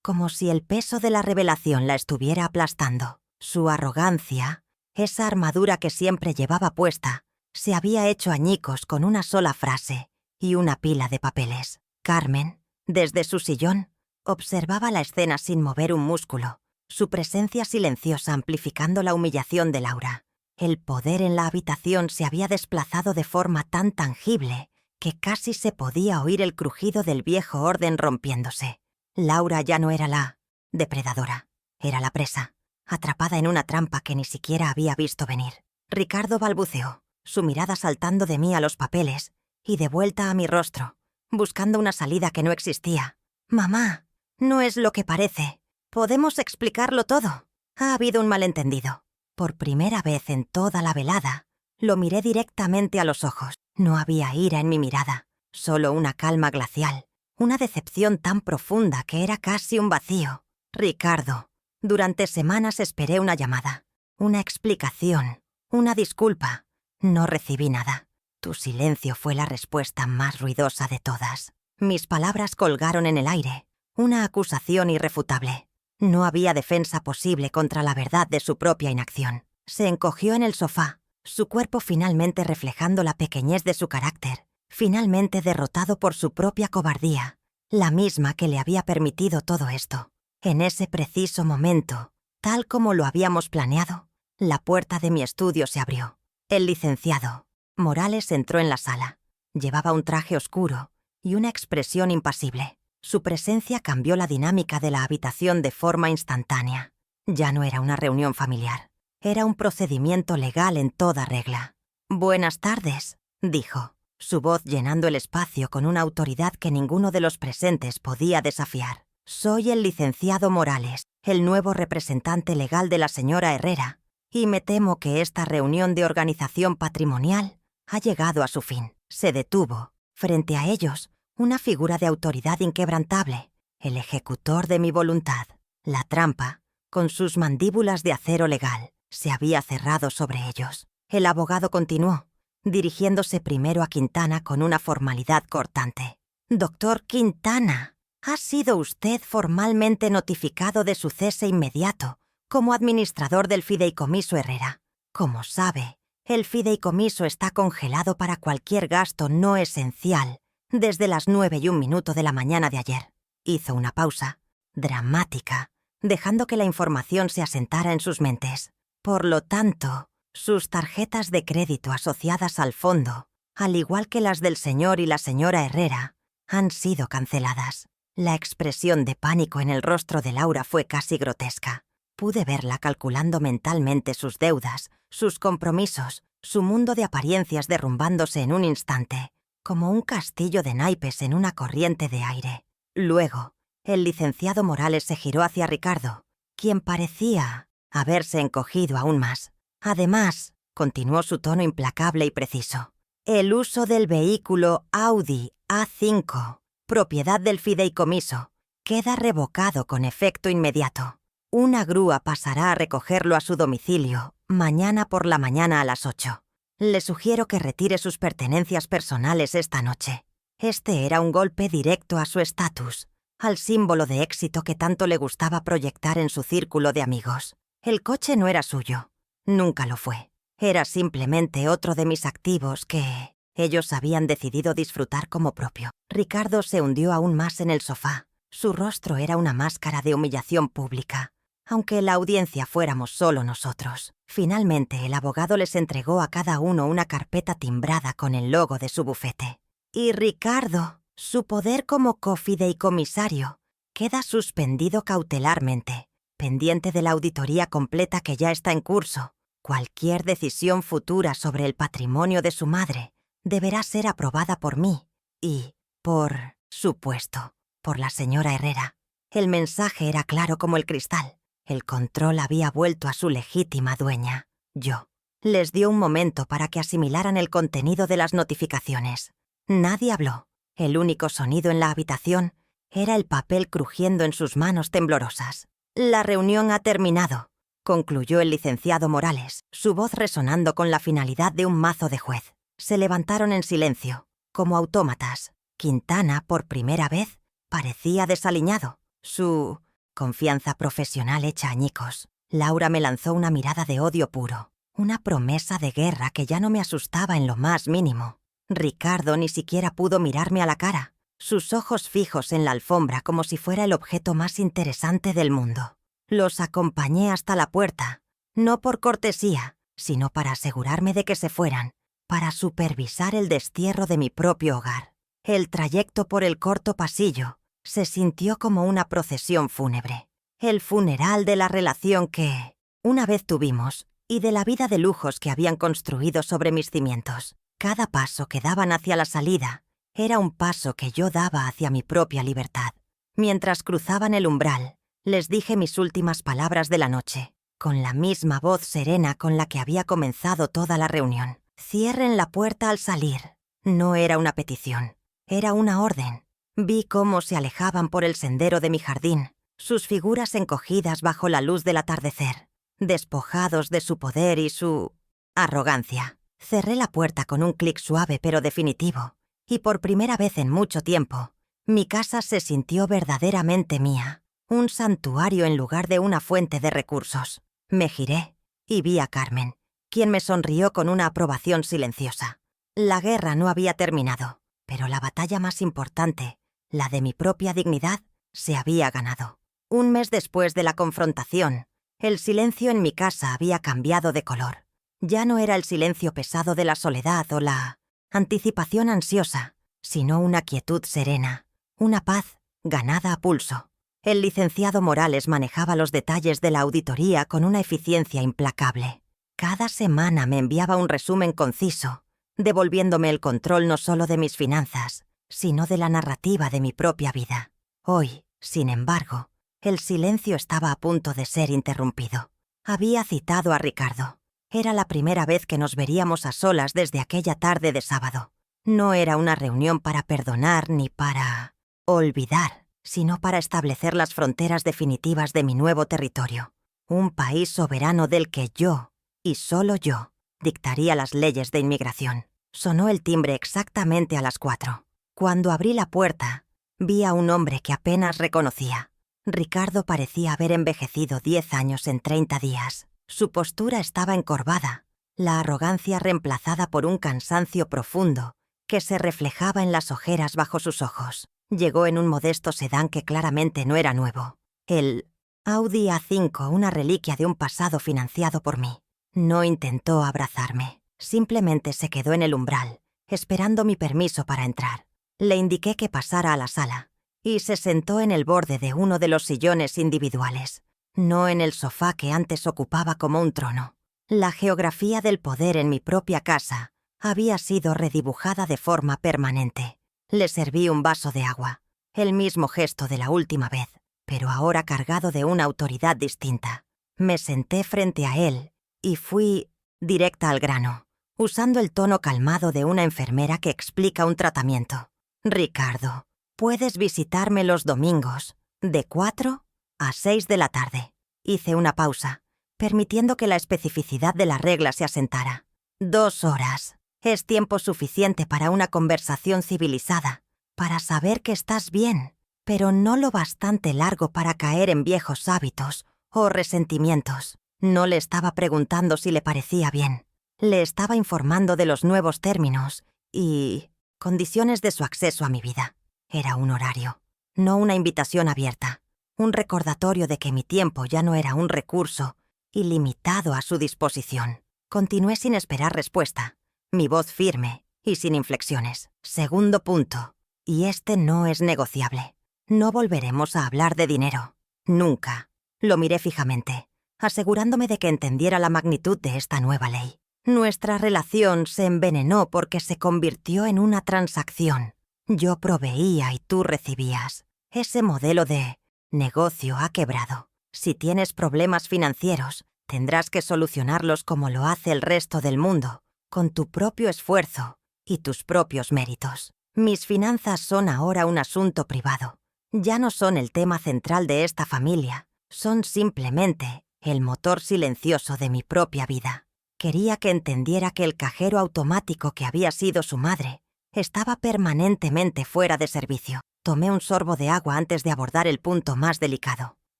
Speaker 1: como si el peso de la revelación la estuviera aplastando. Su arrogancia, esa armadura que siempre llevaba puesta, se había hecho añicos con una sola frase y una pila de papeles. Carmen, desde su sillón, observaba la escena sin mover un músculo, su presencia silenciosa amplificando la humillación de Laura. El poder en la habitación se había desplazado de forma tan tangible que casi se podía oír el crujido del viejo orden rompiéndose. Laura ya no era la depredadora, era la presa, atrapada en una trampa que ni siquiera había visto venir. Ricardo balbuceó, su mirada saltando de mí a los papeles y de vuelta a mi rostro, buscando una salida que no existía. «Mamá, no es lo que parece. Podemos explicarlo todo. Ha habido un malentendido». Por primera vez en toda la velada, lo miré directamente a los ojos. No había ira en mi mirada, solo una calma glacial, una decepción tan profunda que era casi un vacío. «Ricardo, durante semanas esperé una llamada, una explicación, una disculpa. No recibí nada. Tu silencio fue la respuesta más ruidosa de todas». Mis palabras colgaron en el aire, una acusación irrefutable. No había defensa posible contra la verdad de su propia inacción. Se encogió en el sofá, su cuerpo finalmente reflejando la pequeñez de su carácter, finalmente derrotado por su propia cobardía, la misma que le había permitido todo esto. En ese preciso momento, tal como lo habíamos planeado, la puerta de mi estudio se abrió. El licenciado Morales entró en la sala. Llevaba un traje oscuro y una expresión impasible. Su presencia cambió la dinámica de la habitación de forma instantánea. Ya no era una reunión familiar. Era un procedimiento legal en toda regla. «Buenas tardes», dijo, su voz llenando el espacio con una autoridad que ninguno de los presentes podía desafiar. «Soy el licenciado Morales, el nuevo representante legal de la señora Herrera, y me temo que esta reunión de organización patrimonial ha llegado a su fin». Se detuvo. Frente a ellos, una figura de autoridad inquebrantable, el ejecutor de mi voluntad. La trampa, con sus mandíbulas de acero legal, se había cerrado sobre ellos. El abogado continuó, dirigiéndose primero a Quintana con una formalidad cortante. «Doctor Quintana, ha sido usted formalmente notificado de su cese inmediato como administrador del fideicomiso Herrera. Como sabe, el fideicomiso está congelado para cualquier gasto no esencial desde las 9:01 de la mañana de ayer». Hizo una pausa, dramática, dejando que la información se asentara en sus mentes. Por lo tanto, sus tarjetas de crédito asociadas al fondo, al igual que las del señor y la señora Herrera, han sido canceladas. La expresión de pánico en el rostro de Laura fue casi grotesca. Pude verla calculando mentalmente sus deudas, sus compromisos, su mundo de apariencias derrumbándose en un instante, como un castillo de naipes en una corriente de aire. Luego, el licenciado Morales se giró hacia Ricardo, quien parecía haberse encogido aún más. «Además», continuó su tono implacable y preciso, «el uso del vehículo Audi A5, propiedad del fideicomiso, queda revocado con efecto inmediato. Una grúa pasará a recogerlo a su domicilio mañana por la mañana a las 8. Le sugiero que retire sus pertenencias personales esta noche». Este era un golpe directo a su estatus, al símbolo de éxito que tanto le gustaba proyectar en su círculo de amigos. El coche no era suyo. Nunca lo fue. Era simplemente otro de mis activos que ellos habían decidido disfrutar como propio. Ricardo se hundió aún más en el sofá. Su rostro era una máscara de humillación pública, aunque en la audiencia fuéramos solo nosotros. Finalmente, el abogado les entregó a cada uno una carpeta timbrada con el logo de su bufete. Y Ricardo, su poder como cofideicomisario, queda suspendido cautelarmente, pendiente de la auditoría completa que ya está en curso. Cualquier decisión futura sobre el patrimonio de su madre deberá ser aprobada por mí y, por supuesto, por la señora Herrera. El mensaje era claro como el cristal. El control había vuelto a su legítima dueña, yo. Les dio un momento para que asimilaran el contenido de las notificaciones. Nadie habló. El único sonido en la habitación era el papel crujiendo en sus manos temblorosas. «La reunión ha terminado», concluyó el licenciado Morales, su voz resonando con la finalidad de un mazo de juez. Se levantaron en silencio, como autómatas. Quintana, por primera vez, parecía desaliñado. Su confianza profesional hecha añicos. Laura me lanzó una mirada de odio puro, una promesa de guerra que ya no me asustaba en lo más mínimo. Ricardo ni siquiera pudo mirarme a la cara, sus ojos fijos en la alfombra como si fuera el objeto más interesante del mundo. Los acompañé hasta la puerta, no por cortesía, sino para asegurarme de que se fueran, para supervisar el destierro de mi propio hogar. El trayecto por el corto pasillo se sintió como una procesión fúnebre, el funeral de la relación que una vez tuvimos y de la vida de lujos que habían construido sobre mis cimientos. Cada paso que daban hacia la salida era un paso que yo daba hacia mi propia libertad. Mientras cruzaban el umbral, les dije mis últimas palabras de la noche, con la misma voz serena con la que había comenzado toda la reunión. «Cierren la puerta al salir». No era una petición, era una orden. Vi cómo se alejaban por el sendero de mi jardín, sus figuras encogidas bajo la luz del atardecer, despojados de su poder y su arrogancia. Cerré la puerta con un clic suave pero definitivo, y por primera vez en mucho tiempo, mi casa se sintió verdaderamente mía, un santuario en lugar de una fuente de recursos. Me giré y vi a Carmen, quien me sonrió con una aprobación silenciosa. La guerra no había terminado, pero la batalla más importante, la de mi propia dignidad, se había ganado. Un mes después de la confrontación, el silencio en mi casa había cambiado de color. Ya no era el silencio pesado de la soledad o la anticipación ansiosa, sino una quietud serena, una paz ganada a pulso. El licenciado Morales manejaba los detalles de la auditoría con una eficiencia implacable. Cada semana me enviaba un resumen conciso, devolviéndome el control no solo de mis finanzas, sino de la narrativa de mi propia vida. Hoy, sin embargo, el silencio estaba a punto de ser interrumpido. Había citado a Ricardo. Era la primera vez que nos veríamos a solas desde aquella tarde de sábado. No era una reunión para perdonar ni para olvidar, sino para establecer las fronteras definitivas de mi nuevo territorio. Un país soberano del que yo, y solo yo, dictaría las leyes de inmigración. Sonó el timbre exactamente a las 4. Cuando abrí la puerta, vi a un hombre que apenas reconocía. Ricardo parecía haber envejecido 10 años en 30 días. Su postura estaba encorvada, la arrogancia reemplazada por un cansancio profundo que se reflejaba en las ojeras bajo sus ojos. Llegó en un modesto sedán que claramente no era nuevo. El Audi A5, una reliquia de un pasado financiado por mí. No intentó abrazarme, simplemente se quedó en el umbral, esperando mi permiso para entrar. Le indiqué que pasara a la sala, y se sentó en el borde de uno de los sillones individuales, no en el sofá que antes ocupaba como un trono. La geografía del poder en mi propia casa había sido redibujada de forma permanente. Le serví un vaso de agua, el mismo gesto de la última vez, pero ahora cargado de una autoridad distinta. Me senté frente a él y fui directa al grano, usando el tono calmado de una enfermera que explica un tratamiento. Ricardo, puedes visitarme los domingos, de 4 a 6 de la tarde. Hice una pausa, permitiendo que la especificidad de la regla se asentara. 2 horas. Es tiempo suficiente para una conversación civilizada, para saber que estás bien, pero no lo bastante largo para caer en viejos hábitos o resentimientos. No le estaba preguntando si le parecía bien. Le estaba informando de los nuevos términos y condiciones de su acceso a mi vida. Era un horario, no una invitación abierta. Un recordatorio de que mi tiempo ya no era un recurso ilimitado a su disposición. Continué sin esperar respuesta, mi voz firme y sin inflexiones. Segundo punto, y este no es negociable. No volveremos a hablar de dinero. Nunca. Lo miré fijamente, asegurándome de que entendiera la magnitud de esta nueva ley. Nuestra relación se envenenó porque se convirtió en una transacción. Yo proveía y tú recibías. Ese modelo de negocio ha quebrado. Si tienes problemas financieros, tendrás que solucionarlos como lo hace el resto del mundo, con tu propio esfuerzo y tus propios méritos. Mis finanzas son ahora un asunto privado. Ya no son el tema central de esta familia. Son simplemente el motor silencioso de mi propia vida. Quería que entendiera que el cajero automático que había sido su madre estaba permanentemente fuera de servicio. Tomé un sorbo de agua antes de abordar el punto más delicado.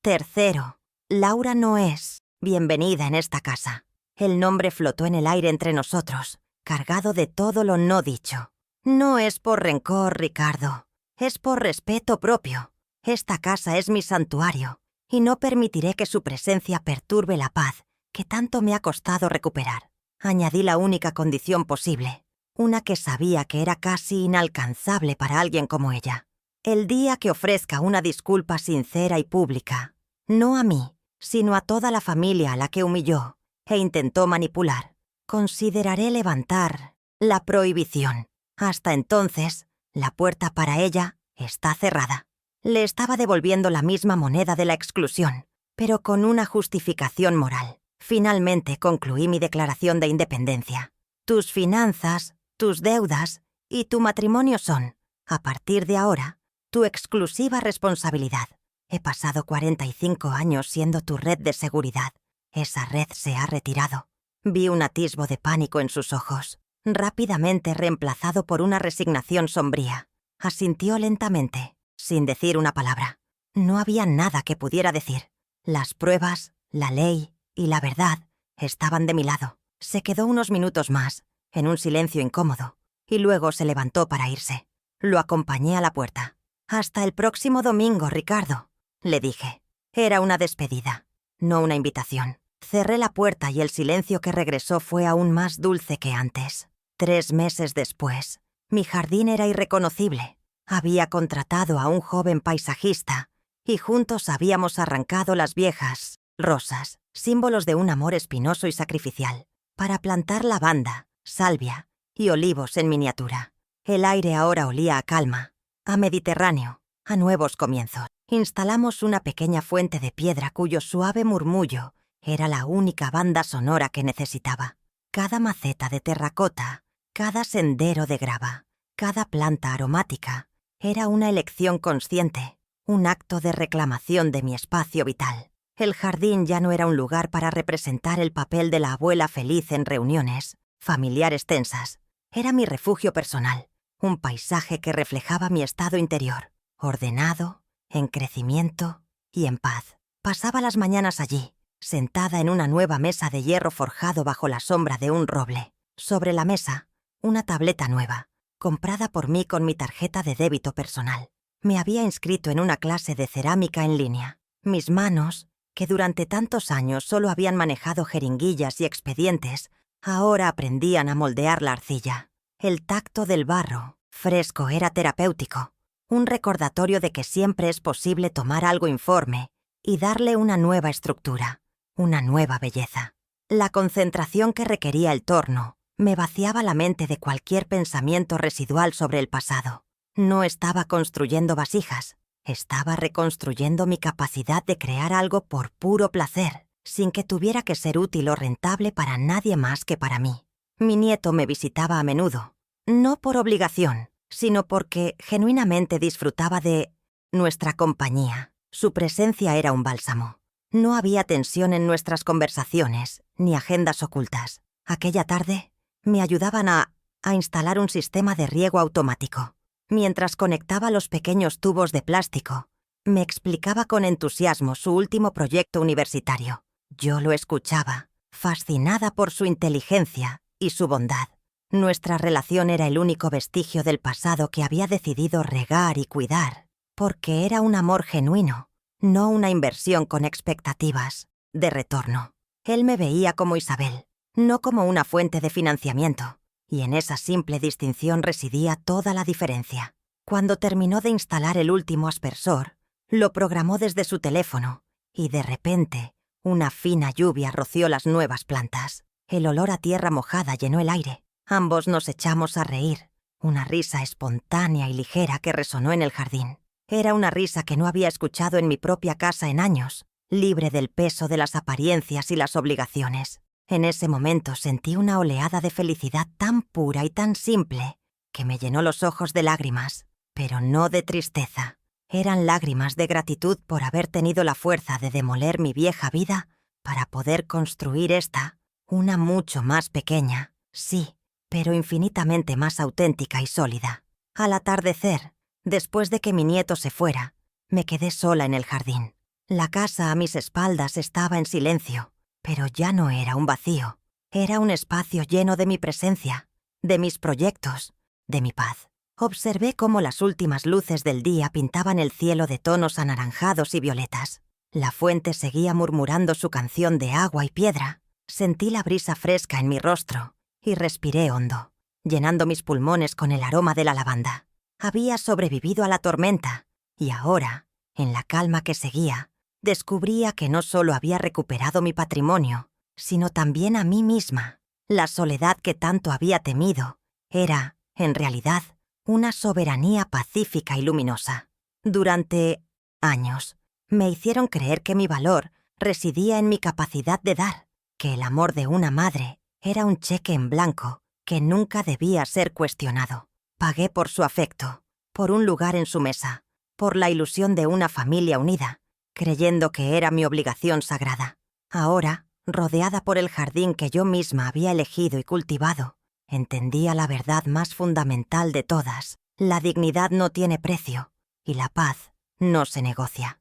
Speaker 1: Tercero, Laura no es bienvenida en esta casa. El nombre flotó en el aire entre nosotros, cargado de todo lo no dicho. No es por rencor, Ricardo. Es por respeto propio. Esta casa es mi santuario, y no permitiré que su presencia perturbe la paz que tanto me ha costado recuperar. Añadí la única condición posible, una que sabía que era casi inalcanzable para alguien como ella. El día que ofrezca una disculpa sincera y pública, no a mí, sino a toda la familia a la que humilló e intentó manipular, consideraré levantar la prohibición. Hasta entonces, la puerta para ella está cerrada. Le estaba devolviendo la misma moneda de la exclusión, pero con una justificación moral. Finalmente concluí mi declaración de independencia. Tus finanzas, tus deudas y tu matrimonio son, a partir de ahora, tu exclusiva responsabilidad. He pasado 45 años siendo tu red de seguridad. Esa red se ha retirado. Vi un atisbo de pánico en sus ojos, rápidamente reemplazado por una resignación sombría. Asintió lentamente, sin decir una palabra. No había nada que pudiera decir. Las pruebas, la ley y la verdad estaban de mi lado. Se quedó unos minutos más, en un silencio incómodo, y luego se levantó para irse. Lo acompañé a la puerta. «Hasta el próximo domingo, Ricardo», le dije. Era una despedida, no una invitación. Cerré la puerta y el silencio que regresó fue aún más dulce que antes. 3 meses después, mi jardín era irreconocible. Había contratado a un joven paisajista y juntos habíamos arrancado las viejas rosas, símbolos de un amor espinoso y sacrificial, para plantar lavanda, salvia y olivos en miniatura. El aire ahora olía a calma, a Mediterráneo, a nuevos comienzos. Instalamos una pequeña fuente de piedra cuyo suave murmullo era la única banda sonora que necesitaba. Cada maceta de terracota, cada sendero de grava, Cada planta aromática era una elección consciente, un acto de reclamación de mi espacio vital. El jardín ya no era un lugar para representar el papel de la abuela feliz en reuniones familiares tensas. Era mi refugio personal, un paisaje que reflejaba mi estado interior, ordenado, en crecimiento y en paz. Pasaba las mañanas allí, sentada en una nueva mesa de hierro forjado bajo la sombra de un roble. Sobre la mesa, una tableta nueva, comprada por mí con mi tarjeta de débito personal. Me había inscrito en una clase de cerámica en línea. Mis manos, que durante tantos años solo habían manejado jeringuillas y expedientes, ahora aprendían a moldear la arcilla. El tacto del barro, fresco, era terapéutico, un recordatorio de que siempre es posible tomar algo informe y darle una nueva estructura, una nueva belleza. La concentración que requería el torno me vaciaba la mente de cualquier pensamiento residual sobre el pasado. No estaba construyendo vasijas, estaba reconstruyendo mi capacidad de crear algo por puro placer, sin que tuviera que ser útil o rentable para nadie más que para mí. Mi nieto me visitaba a menudo, no por obligación, sino porque genuinamente disfrutaba de nuestra compañía. Su presencia era un bálsamo. No había tensión en nuestras conversaciones, ni agendas ocultas. Aquella tarde me ayudaban a instalar un sistema de riego automático. Mientras conectaba los pequeños tubos de plástico, me explicaba con entusiasmo su último proyecto universitario. Yo lo escuchaba, fascinada por su inteligencia y su bondad. Nuestra relación era el único vestigio del pasado que había decidido regar y cuidar, porque era un amor genuino, no una inversión con expectativas de retorno. Él me veía como Isabel, no como una fuente de financiamiento, y en esa simple distinción residía toda la diferencia. Cuando terminó de instalar el último aspersor, lo programó desde su teléfono, y de repente, una fina lluvia roció las nuevas plantas. El olor a tierra mojada llenó el aire. Ambos nos echamos a reír, una risa espontánea y ligera que resonó en el jardín. Era una risa que no había escuchado en mi propia casa en años, libre del peso de las apariencias y las obligaciones. En ese momento sentí una oleada de felicidad tan pura y tan simple que me llenó los ojos de lágrimas, pero no de tristeza. Eran lágrimas de gratitud por haber tenido la fuerza de demoler mi vieja vida para poder construir esta, una mucho más pequeña, sí, pero infinitamente más auténtica y sólida. Al atardecer, después de que mi nieto se fuera, me quedé sola en el jardín. La casa a mis espaldas estaba en silencio, pero ya no era un vacío. Era un espacio lleno de mi presencia, de mis proyectos, de mi paz. Observé cómo las últimas luces del día pintaban el cielo de tonos anaranjados y violetas. La fuente seguía murmurando su canción de agua y piedra. Sentí la brisa fresca en mi rostro y respiré hondo, llenando mis pulmones con el aroma de la lavanda. Había sobrevivido a la tormenta y ahora, en la calma que seguía, descubría que no solo había recuperado mi patrimonio, sino también a mí misma. La soledad que tanto había temido era, en realidad, una soberanía pacífica y luminosa. Durante años, me hicieron creer que mi valor residía en mi capacidad de dar, que el amor de una madre era un cheque en blanco que nunca debía ser cuestionado. Pagué por su afecto, por un lugar en su mesa, por la ilusión de una familia unida, creyendo que era mi obligación sagrada. Ahora, rodeada por el jardín que yo misma había elegido y cultivado, entendía la verdad más fundamental de todas: la dignidad no tiene precio y la paz no se negocia.